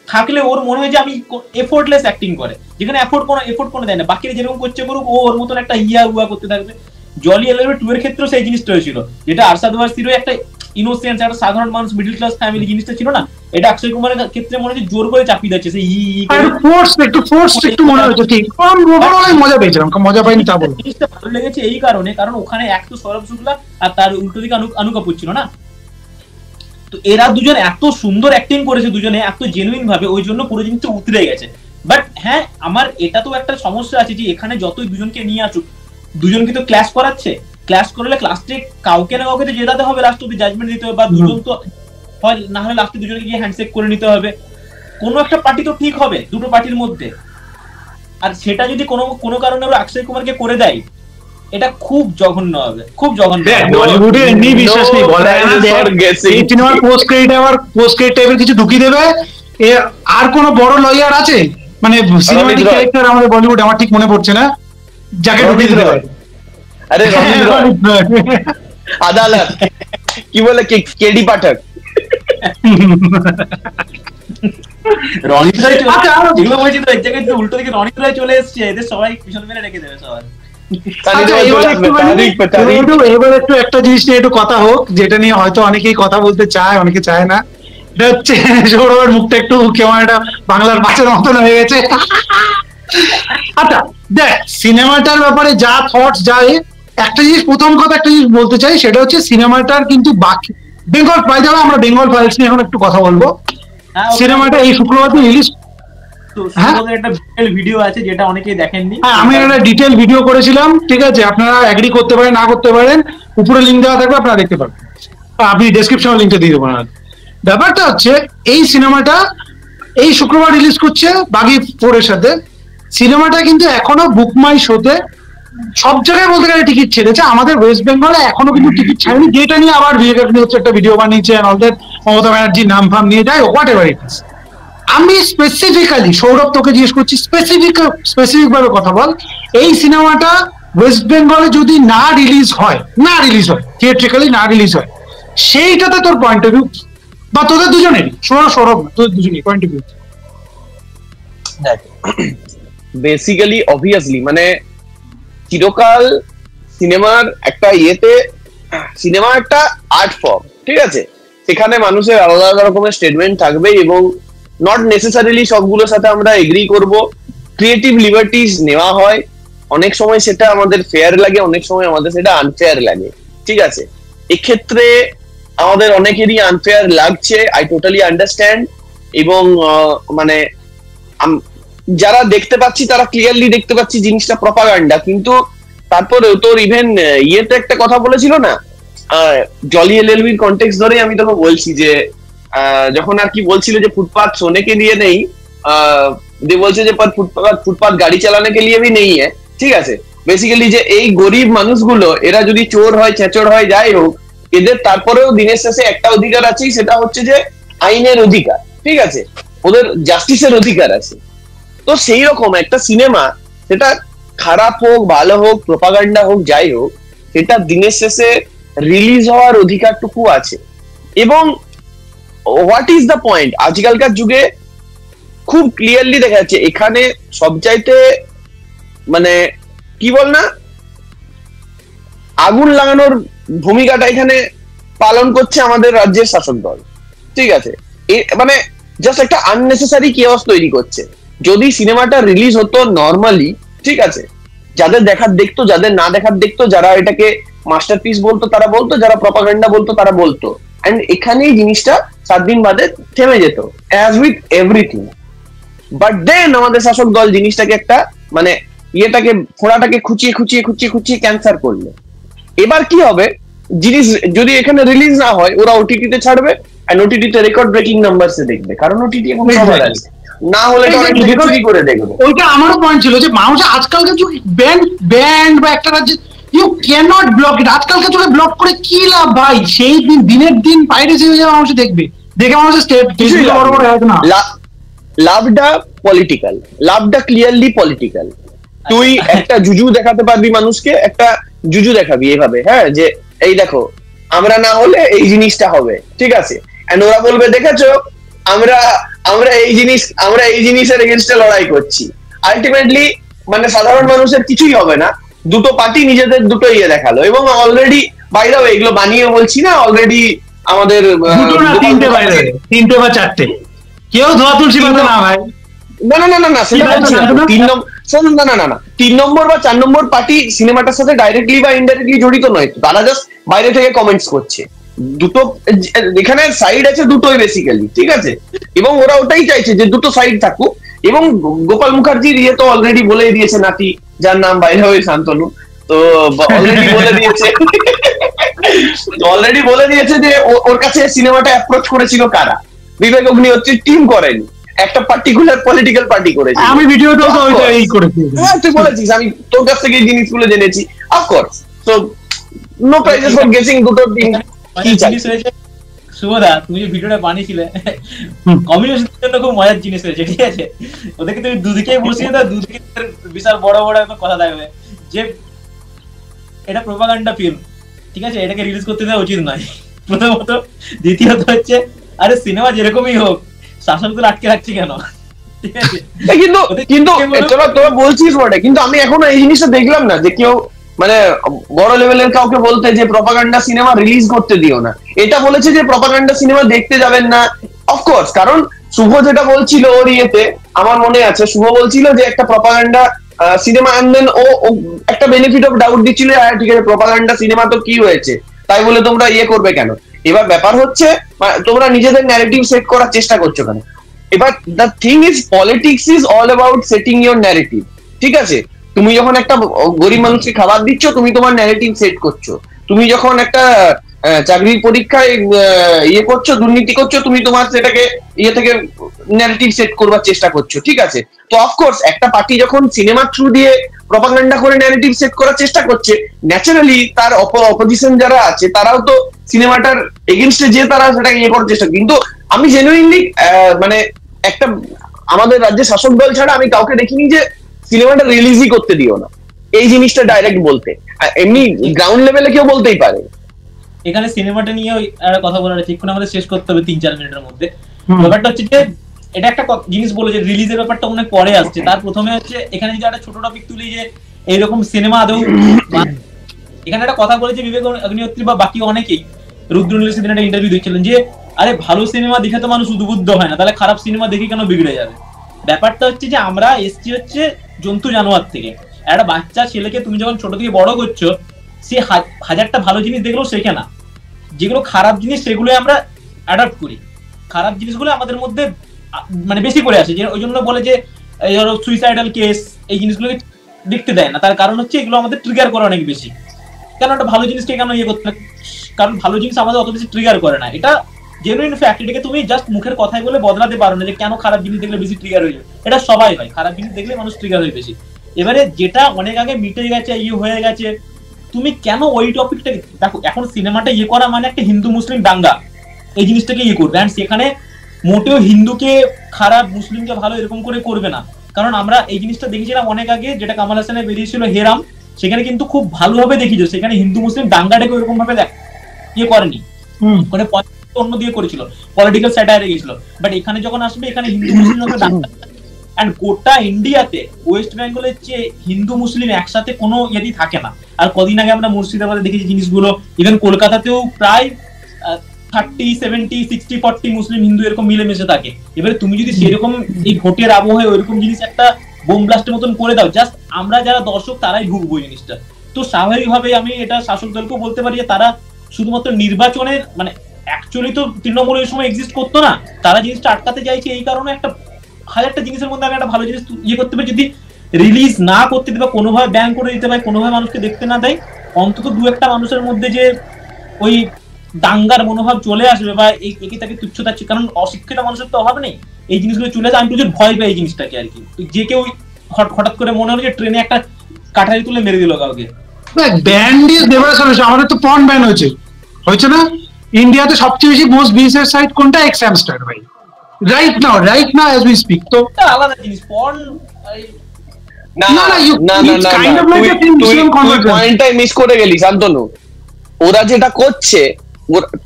থাকলে ওর মনে হয় যে আমি এফোর্টলেস অ্যাক্টিং করে, যেখানে এফোর্ট কোনো দেয় না, বাকিরা যেরকম করছে করুক, ও ওর মতন একটা উয়া করতে থাকবে। জলি এলএলবি 2 এর ক্ষেত্রেও সেই জিনিসটা হয়েছিল, যেটা আরশাদ ওয়াসিরও একটা ইনোসেন্স, একটা সাধারণ মানুষ মিডল ক্লাস ফ্যামিলি জিনিসটা ছিল না, এটা অক্ষয় কুমারের ক্ষেত্রে মনে হচ্ছে জোর করে চাপিয়ে দিচ্ছে, সেই একটু মনে হচ্ছে ঠিক মজা পেয়েছিলাম, মজা পাইনি তা বলবো। জিনিসটা ভালো লেগেছে এই কারণে, কারণ ওখানে এক তো সৌরভ শুক্লা আর তার উল্টো দিকে অনু কাপুর ছিল না, তো এরা দুজন এত সুন্দর অ্যাক্টিং করেছে, দুজনে এত জেনুইন ভাবে, ওই জন্য পুরো জিনিসটা উতরে গেছে। বাট হ্যাঁ আমার এটা তো একটা সমস্যা আছে যে এখানে যতই দুজনকে নিয়ে আসুক, দুজনকে তো ক্লাস করাচ্ছে, ক্লাস করলে ক্লাসে কাউকে না কাউকে তো জেতাতে হবে, লাস্ট অব্দি জাজমেন্ট দিতে হবে, বা দুজন তো হয় না হলে লাস্টে দুজনকে গিয়ে হ্যান্ডশেক করে নিতে হবে, কোনো একটা পার্টি তো ঠিক হবে দুটো পার্টির মধ্যে। আর সেটা যদি কোনো কারণে অক্ষয় কুমারকে করে দেয়, এটা খুব জঘন্য হবে, খুব জঘন্য। বলিউডে এমনি বিশ্বাস নেই, এই সিনেমার পোস্ট ক্রেডিট আবার পোস্ট ক্রেডিট টাইপের কিছু ঢুকিয়ে দেবে, আর কোন বড় লয়ার আছে মানে সিনেমাটিক ক্যারেক্টার আমাদের বলিউড, আমার ঠিক মনে পড়ছে না, যাকে ঢুকিয়ে দিতে পারে। আরে আদালত কি বলে, কেডি পাঠক, রনিত রায় যেগুলো বলছি তো এক জায়গায় উল্টো দিকে রনিত রায় চলে এসছে, এদের সবাই পিছন মেরে রেখে দেবে সবাই। এবার একটু একটা জিনিস নিয়ে একটু কথা হোক, যেটা নিয়ে হয়তো অনেকেই কথা বলতে চায়, অনেকে চায় না, এটা হচ্ছে সৌরভের মুখটা একটু কেমন একটা বাংলার বাচ্চার মতন হয়ে গেছে। আচ্ছা দেখ, সিনেমাটার ব্যাপারে যা থটস যায়, একটা জিনিস প্রথম কথা একটা জিনিস বলতে চাই, সেটা হচ্ছে সিনেমাটার কিন্তু বাকি বেঙ্গল পাই যাবে, আমরা বেঙ্গল ফাইলস নিয়ে এখন একটু কথা বলবো। সিনেমাটা এই শুক্রবার রিলিজ, একটা ভিডিও আছে যেটা অনেকেই দেখেননি, আমি একটা ডিটেল ভিডিও করেছিলাম, ঠিক আছে, আপনারা এগ্রি করতে পারেন না করতে পারেন, উপরে লিঙ্ক দেওয়া থাকবে আপনারা দেখতে পারবেন, আপনি ডেসক্রিপশনে লিঙ্কটা দিয়ে দেবো। ব্যাপারটা হচ্ছে এই সিনেমাটা এই শুক্রবার রিলিজ করছে বাগি 4 এর সাথে, সিনেমাটা কিন্তু এখনো বুক মাই শোতে সব জায়গায় বলতে গেলে টিকিট ছেড়েছে, আমাদের ওয়েস্ট বেঙ্গলে এখনো কিন্তু টিকিট ছাড়েনি, যেটা নিয়ে আবার হচ্ছে একটা ভিডিও বানিয়েছে মমতা ব্যানার্জির নাম ফাম নিয়ে যায়, হোয়াট এভার ইট ইজ। আমি স্পেসিফিক্যালি সৌরভ তোকে জিজ্ঞেস করছি, স্পেসিফিক ভাবে কথা বল, এই সিনেমাটা ওয়েস্ট বেঙ্গলে যদি না রিলিজ হয় থিয়েট্রিক্যালি না রিলিজ হয়, সেইটাতে তোর পয়েন্ট অফ ভিউ বা তোদের দুজনেরই, সৌরভ না তোদের দুজনেরই point of view. Basically obviously মানে চিরকাল সিনেমার একটা সিনেমা একটা আর্ট ফর্ম, ঠিক আছে, সেখানে মানুষের আলাদা আলাদা রকমের স্টেটমেন্ট থাকবে এবং নট নেসেসারিলি সবগুলোর সাথে আমরা এগ্রি করব। ক্রিয়েটিভ লিবার্টিস নেওয়া হয়, অনেক সময় সেটা আমাদের ফেয়ার লাগে, অনেক সময় আমাদের সেটা আনফেয়ার লাগে, ঠিক আছে। এক্ষেত্রে আমাদের অনেকেরই আনফেয়ার লাগছে, আই টোটালি আন্ডারস্ট্যান্ড। এবং মানে যারা দেখতে পাচ্ছি তারা ক্লিয়ারলি দেখতে পাচ্ছি জিনিসটা প্রপাগান্ডা, কিন্তু তারপরেও তোর ইভেন ইয়েতে একটা কথা বলেছিল না, জলি এলএলবির কন্টেক্সট ধরে আমি তোকে বলছি যে যখন আর কি বলছিল যে ফুটপাথ सोने के लिए नहीं, দিয়ে বলছে যে ফুটপাথ গাড়ি চালানে কে লিয়ে ভি নেই হ্যায়, ঠিক আছে। বেসিক্যালি যে এই গরিব মানুষগুলো এরা যদি চোর হয়, ছেচড় হয়, যাই হোক, এদের তারপরেও দিনের শেষে একটা অধিকার আছে, সেটা হচ্ছে যে আইনের অধিকার, ঠিক আছে, ওদের জাস্টিসের অধিকার আছে। তো সেই রকম একটা সিনেমা, সেটা খারাপ হোক, ভালো হোক, প্রোপাগান্ডা হোক, যাই হোক, সেটা দিনের শেষে রিলিজ হওয়ার অধিকারটুকু আছে। এবং হোয়াট ইজ দ্য পয়েন্ট, আজকালকার যুগে খুব ক্লিয়ারলি দেখা যাচ্ছে এখানে সবচাইতে মানে কি বল না, আগুন লাগানোর ভূমিকাটা এখানে পালন করছে আমাদের রাজ্যের শাসক দল, ঠিক আছে। মানে জাস্ট একটা আননেসেসারি কেওস তৈরি করছে। যদি সিনেমাটা রিলিজ হতো নর্মালি, ঠিক আছে, যাদের দেখার দেখতো, যাদের না দেখার দেখতো, যারা এটাকে মাস্টারপিস বলতো তারা বলতো, যারা প্রপাগান্ডা বলতো তারা বলতো, এন্ড এখানেই জিনিসটা 7 দিন বাদে থেমে যেত, as with everything. But then আমাদের শাসক দল জিনিসটাকে একটা মানে ইয়েটাকে, ফোড়াটাকে খুঁচিয়ে খুঁচিয়ে খুঁচিয়ে খুঁচিয়ে ক্যান্সার করলো। এবার কি হবে, জিনিস যদি এখানে রিলিজ না হয়, ওরা ওটিটিতে ছাড়বে, এন্ড ওটিটিতে রেকর্ড ব্রেকিং নাম্বারসে দেখবে, কারণ ওটিটি এখন সবার আছে, না হলে তো অনেক চুরি করে দেখবে। ওইটা আমারও পয়েন্ট ছিল যে মানুষ আজকালকার যুগে ব্যান্ড বা একটা রাজ্যে ইউ ক্যান নট ব্লক ইট। আজকালকার যুগে ব্লক করে কি লাভ ভাই? সেই দিনের দিন পাইরেসি হয়ে যাবে, মানুষ দেখবে, দেখে মানুষের স্টেপ বড় বড় হয় না। লাভটা পলিটিক্যাল, লাভটা ক্লিয়ারলি পলিটিক্যাল। তুই একটা জুজু দেখাতে পারবি মানুষকে, একটা জুজু দেখাবি এভাবে, হ্যাঁ, যে এই দেখো আমরা না হলে এই জিনিসটা হবে, ঠিক আছে, এন্ড ওরা বলবে দেখেছো আমরা এই জিনিসের এগেইনস্টে লড়াই করছি। আলটিমেটলি মানে সাধারণ মানুষের কিছুই হবে না, দুটো পার্টি নিজেদের দুটো ইয়ে দেখালো। এবং অলরেডি বাইরে এগুলো বানিয়ে বলছি না, অলরেডি আমাদের তিনটে বা চারটে, কেউ ধোয়া তুলসী পাতা না ভাই, না না না না না সেটা বলছি না, 3 নম্বর বা 4 নম্বর পার্টি সিনেমাটার সাথে ডাইরেক্টলি বা ইনডাইরেক্টলি জড়িত নয়, তারা জাস্ট বাইরে থেকে কমেন্টস করছে। দুটো এখানে সাইড আছে দুটোই বেসিক্যালি, ঠিক আছে, এবং ওরা ওটাই চাইছে যে দুটো সাইড থাকুক। এবং গোপাল মুখার্জির ইয়ে তো অলরেডি বলে দিয়েছে, নাতি যার নাম বাইরে হয়ে শান্তনু, তো অলরেডি বলে দিয়েছে যে ওর কাছে সিনেমাটা অ্যাপ্রোচ করেছিল কারা, বিবেক অগ্নিহোত্রী টিম করেনি, একটা পার্টিকুলার পলিটিক্যাল পার্টি করেছে। আমি ভিডিওটা তো ওইটাই করেছি, হ্যাঁ তুই বলেছিস, আমি তোর কাছ থেকে এই জিনিসগুলো জেনেছি, of course. So no prizes for guessing দুটো টিম কি জিনিস হয়েছে। শুভদা, তুমি যে ভিডিওটা বানিয়েছিলে, কমিউনিকেশনের জন্য খুব মজার জিনিস হয়েছে, ঠিক আছে। ওদেরকে তুমি দুদিকেই বসিয়ে দাও, দুদিকে বিশাল বড় বড় একটা কথা থাকবে যে এটা প্রোপাগান্ডা ফিল্ম, ঠিক আছে, এটাকে রিলিজ করতে দেওয়া উচিত নয়, প্রথমত। দ্বিতীয়ত হচ্ছে আরে সিনেমা যেরকমই হোক, শাসকদের আটকে রাখছি কেন, ঠিক আছে। কিন্তু তোরা বলছিস বটে, কিন্তু আমি এখনো এই জিনিসটা দেখলাম না যে কেউ মানে বড় লেভেলের কাউকে বলতে যে প্রপাগান্ডা সিনেমা রিলিজ করতে দিও না। এটা বলেছে যে প্রপাগান্ডা সিনেমা দেখতে যাবেন না, অফকোর্স, কারণ শুভ যেটা বলছিল ওর ইয়েতে আমার মনে আছে, শুভ বলছিল যে একটা প্রপাগান্ডা সিনেমা আনবেন, ও একটা বেনিফিট অফ ডাউট দিচ্ছিল, হ্যাঁ ঠিক আছে প্রপাগান্ডা সিনেমা তো কি হয়েছে, তাই বলে তোমরা ইয়ে করবে কেন। এবার ব্যাপার হচ্ছে তোমরা নিজেদের ন্যারেটিভ সেট করার চেষ্টা করছো কেন। এবার the thing is politics is all about setting your narrative, ঠিক আছে। তুমি যখন একটা গরিব মানুষকে খাবার দিচ্ছ, তুমি তোমার ন্যারেটিভ সেট করছো। তুমি যখন একটা চাকরির পরীক্ষায় ইয়ে করছো, দুর্নীতি করছো, তুমি তোমার সেটাকে ইয়ে থেকে ন্যারেটিভ সেট করবার চেষ্টা করছো, ঠিক আছে। তো অফকোর্স একটা পার্টি যখন সিনেমার থ্রু দিয়ে প্রপাগান্ডা করে ন্যারেটিভ সেট করার চেষ্টা করছে, ন্যাচারালি তার অপোজিশন যারা আছে তারাও তো সিনেমাটার এগেইনস্টে যে তারা সেটা ইয়ে করার চেষ্টা। কিন্তু আমি জেনুইনলি মানে একটা আমাদের রাজ্যের শাসক দল ছাড়া আমি কাউকে দেখিনি যে সিনেমাটা রিলিজই করতে দিও না, এই জিনিসটা ডাইরেক্ট বলতে। এমনি গ্রাউন্ড লেভেলে কেউ বলতেই পারে। এখানে সিনেমাটা নিয়ে একটা কথা বলার আছে, এখন আমাদের শেষ করতে হবে 3-4 মিনিটের মধ্যে। ব্যাপারটা হচ্ছে যে এটা একটা জিনিস বলে যে রিলিজের ব্যাপারটা অনেক পরে আসছে, তার প্রথমে হচ্ছে এখানে যদি একটা ছোট টপিক তুলি যে এইরকম সিনেমা আদৌ, এখানে একটা কথা বলেছে বিবেক অগ্নিহোত্রী বা বাকি অনেকেই, রুদ্রনীল সেদিন একটা ইন্টারভিউ দিচ্ছিলেন যে আরে ভালো সিনেমা দেখে তো মানুষ উদ্বুদ্ধ হয় না, তাহলে খারাপ সিনেমা দেখে কেন বিগড়ে যাবে? ব্যাপারটা হচ্ছে যে আমরা এসছি হচ্ছে জন্তু জানোয়ার থেকে। একটা বাচ্চা ছেলেকে তুমি যখন ছোট থেকে বড় করছো, সে হাজারটা ভালো জিনিস দেখলেও শেখে না, যেগুলো খারাপ জিনিস সেগুলো আমরা অ্যাডাপ্ট করি, খারাপ জিনিসগুলো আমাদের মধ্যে মানে বেশি করে আসে। যে ওই জন্য বলে যে ধরো সুইসাইডাল কেস, এই জিনিসগুলোকে দেখতে দেয় না, তার কারণ হচ্ছে এগুলো আমাদের ট্রিগার করে অনেক বেশি। কেন একটা ভালো জিনিসকে কেন ইয়ে করতে, কারণ ভালো জিনিস আমাদের অত বেশি ট্রিগার করে না। এটা জেনুইন ফ্যাক্ট, এটাকে তুমি জাস্ট মুখের কথাই বলে বদলাতে পারো না যে কেন খারাপ জিনিস দেখলে বেশি ট্রিগার হয়ে যায়। এটা সবাই হয়, খারাপ জিনিস দেখলে মানুষ ট্রিগার হয় বেশি। এবারে যেটা অনেক আগে মিটে গেছে, ইয়ে হয়ে গেছে, তুমি কেন ওই টপিকটাকে দেখো? এখন সিনেমাটা ইয়ে করা মানে একটা হিন্দু মুসলিম দাঙ্গা, এই জিনিসটাকে ইয়ে করবে, অ্যান্ড সেখানে মোটেও হিন্দুকে খারাপ মুসলিমকে ভালো এরকম করে করবে না। কারণ আমরা এই জিনিসটা দেখেছিলাম অনেক আগে, যেটা কামাল হাসানের বেরিয়েছিল হেরাম, সেখানে কিন্তু খুব ভালোভাবে দেখিয়েছে, সেখানে হিন্দু মুসলিম দাঙ্গাটাকে ওরকম ভাবে ইয়ে করেনি, মানে অন্য দিয়ে করেছিল, পলিটিক্যাল স্যাটায়ারে গেছিল। বাট এখানে যখন আসবে, এখানে হিন্দু মুসলিম দাঙ্গা, এন্ড গোটা ইন্ডিয়াতে ওয়েস্ট বেঙ্গলের চেয়ে হিন্দু মুসলিম একসাথে কোনো ইয়েদি থাকে না। আর কদিন আগে আমরা মুর্শিদাবাদে দেখেছি জিনিসগুলো, ইভেন কলকাতাতেও প্রায় 30-70-60-40 মুসলিম হিন্দু এরকম মিলেমিশে থাকে। এবারে তুমি যদি সেরকম এই ভোটের আবহাওয়ায় ওইরকম জিনিস একটা বোম ব্লাস্টের মতন করে দাও, জাস্ট আমরা যারা দর্শক তারাই ভুগবো জিনিসটা। তো স্বাভাবিকভাবে আমি এটা শাসক দলকেও বলতে পারি যে তারা শুধুমাত্র নির্বাচনের মানে অ্যাকচুয়ালি তো তৃণমূল ওই সময় এক্সিস্ট করতো না, তারা জিনিসটা আটকাতে চাইছে এই কারণে একটা হাজারটা জিনিসের মধ্যে আমি একটা ভালো জিনিস ইয়ে করতে পারি, যদি রিলিজ না করতে দিবে, কোনোভাবে ব্যান করে দিতে পারে, কোনোভাবে মানুষকে দেখতে না দেয়, অন্তত দু একটা মানুষের মধ্যে যে ওই দাঙ্গার মনোভাব চলে আসবে বা একে তাকে তুচ্ছ তাচ্ছি, কারণ অশিক্ষিত মানুষের তো অভাব নেই, এই জিনিসগুলো চলে আসে। আমি প্রচুর ভয় পাই এই জিনিসটাকে আর কি, যে কেউ হঠাৎ করে মনে হলো যে ট্রেনে একটা কাঠারি তুলে মেরে দিল কাউকে। ব্যান দিয়ে দেবার সলিউশন, আমাদের তো পর্ন ব্যান হয়েছে না ইন্ডিয়াতে? সবচেয়ে বেশি মোস্ট ভিউজের সাইট কোনটা? এক্স হ্যামস্টার ভাই, right now as we speak. তো আলাদা জিনিস পর্ন, পয়েন্টটাই মিস করে গেলি শান্তনু। ওরা যেটা করছে,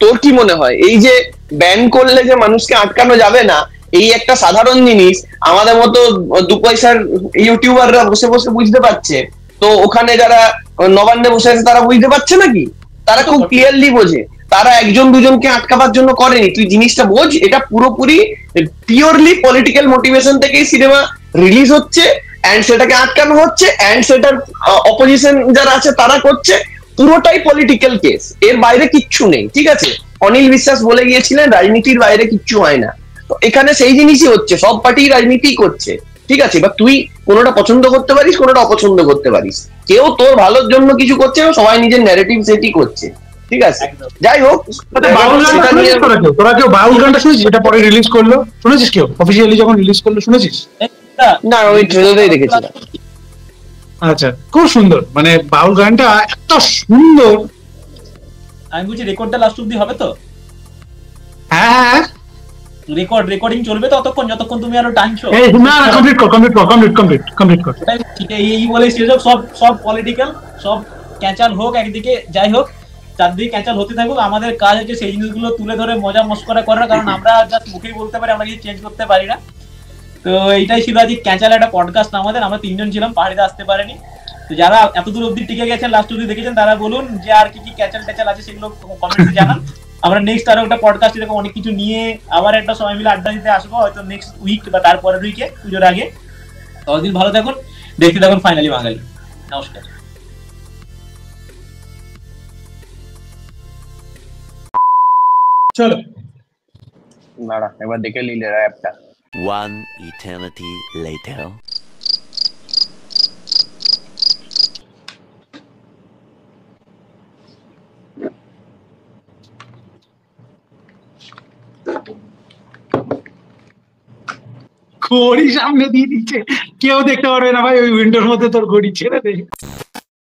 তোর কি মনে হয় এই যে ব্যান করলে যে মানুষকে আটকানো যাবে না, এই একটা সাধারণ জিনিস আমাদের মতো 2 পয়সার ইউটিউবাররা বসে বসে বুঝতে পারছে? তো ওখানে যারা নবান্নে বসে আছে তারা বুঝতে পারছে নাকি? তারা খুব ক্লিয়ারলি বোঝে, তারা একজন দুজনকে আটকাবার জন্য করেনি। তুই জিনিসটা বোঝ, এটা পুরোপুরি পিওরলি পলিটিক্যাল মোটিভেশন থেকেই সিনেমা রিলিজ হচ্ছে, এন্ড সেটাকে আটকানো হচ্ছে, এন্ড সেটার অপোজিশন যারা আছে তারা করছে, পুরোটাই পলিটিক্যাল কেস, এর বাইরে কিচ্ছু নেই। ঠিক আছে, অনিল বিশ্বাস বলে গিয়েছিলেন রাজনীতির বাইরে কিচ্ছু হয় না, তো এখানে সেই জিনিসই হচ্ছে, সব পার্টি রাজনীতি করছে। ঠিক আছে, বা তুই কোনোটা পছন্দ করতে পারিস, কোনোটা অপছন্দ করতে পারিস, কেউ তোর ভালোর জন্য কিছু করছে না, সবাই নিজের ন্যারেটিভ সেটই করছে। ঠিক আছে, যাই হোক। তোরা কেউ বাউল গানটা শুনেছিস? এটা পরে রিলিজ করলো, শুনেছিস কেউ অফিসিয়ালি যখন রিলিজ করলো শুনেছিস? না, ওই ট্রেলারেই দেখেছিলাম। আচ্ছা, খুব সুন্দর, মানে বাউল গানটা এত সুন্দর। আমি বলছি রেকর্ডটা লাস্ট অবধি হবে তো? হ্যাঁ, রেকর্ডিং চলবে ততক্ষণ যতক্ষণ তুমি আরো টানছো। না, কমপ্লিট কর। এই বলে সব পলিটিক্যাল, সব ক্যাচাল হোক একদিকে, যাই হোক চারদিকে ক্যাচাল হতে থাকুক, আমাদের কাজ হচ্ছে সেই জিনিসগুলো তুলে ধরে মজা মস্করা করার, কারণ আমরা জাস্ট মুখেই বলতে পারি, আমরা কিছু চেঞ্জ করতে পারি না। তো এইটাই ছিল আজকে ক্যাচাল একটা পডকাস্ট আমাদের, আমরা 3 জন ছিলাম, পাহাড়িতে আসতে পারেনি। তো যারা এতদূর অব্দি টিকে গেছেন, লাস্ট অব্দি দেখেছেন, তারা বলুন যে আর কি কি ক্যাচাল ট্যাচাল আছে সেগুলো কমেন্টে জানান। আমরা নেক্সট আরো একটা পডকাস্ট এরকম অনেক কিছু নিয়ে আবার একটা সময় মিলে আড্ডা দিতে আসবো, হয়তো নেক্সট উইক বা তারপরের উইকে, পুজোর আগে। ততদিন ভালো থাকুন, দেখতে থাকুন ফাইনালি বাঙালি। নমস্কার। চলো দাঁড়া, এবার দেখে নিলে র্যাপটা। One eternity later. ঘড়ি সামনে দিয়ে দিচ্ছে, কেউ দেখতে পারবে না ভাই, ওই উইন্ডোর মধ্যে তোর ঘড়ি ছেড়ে দে।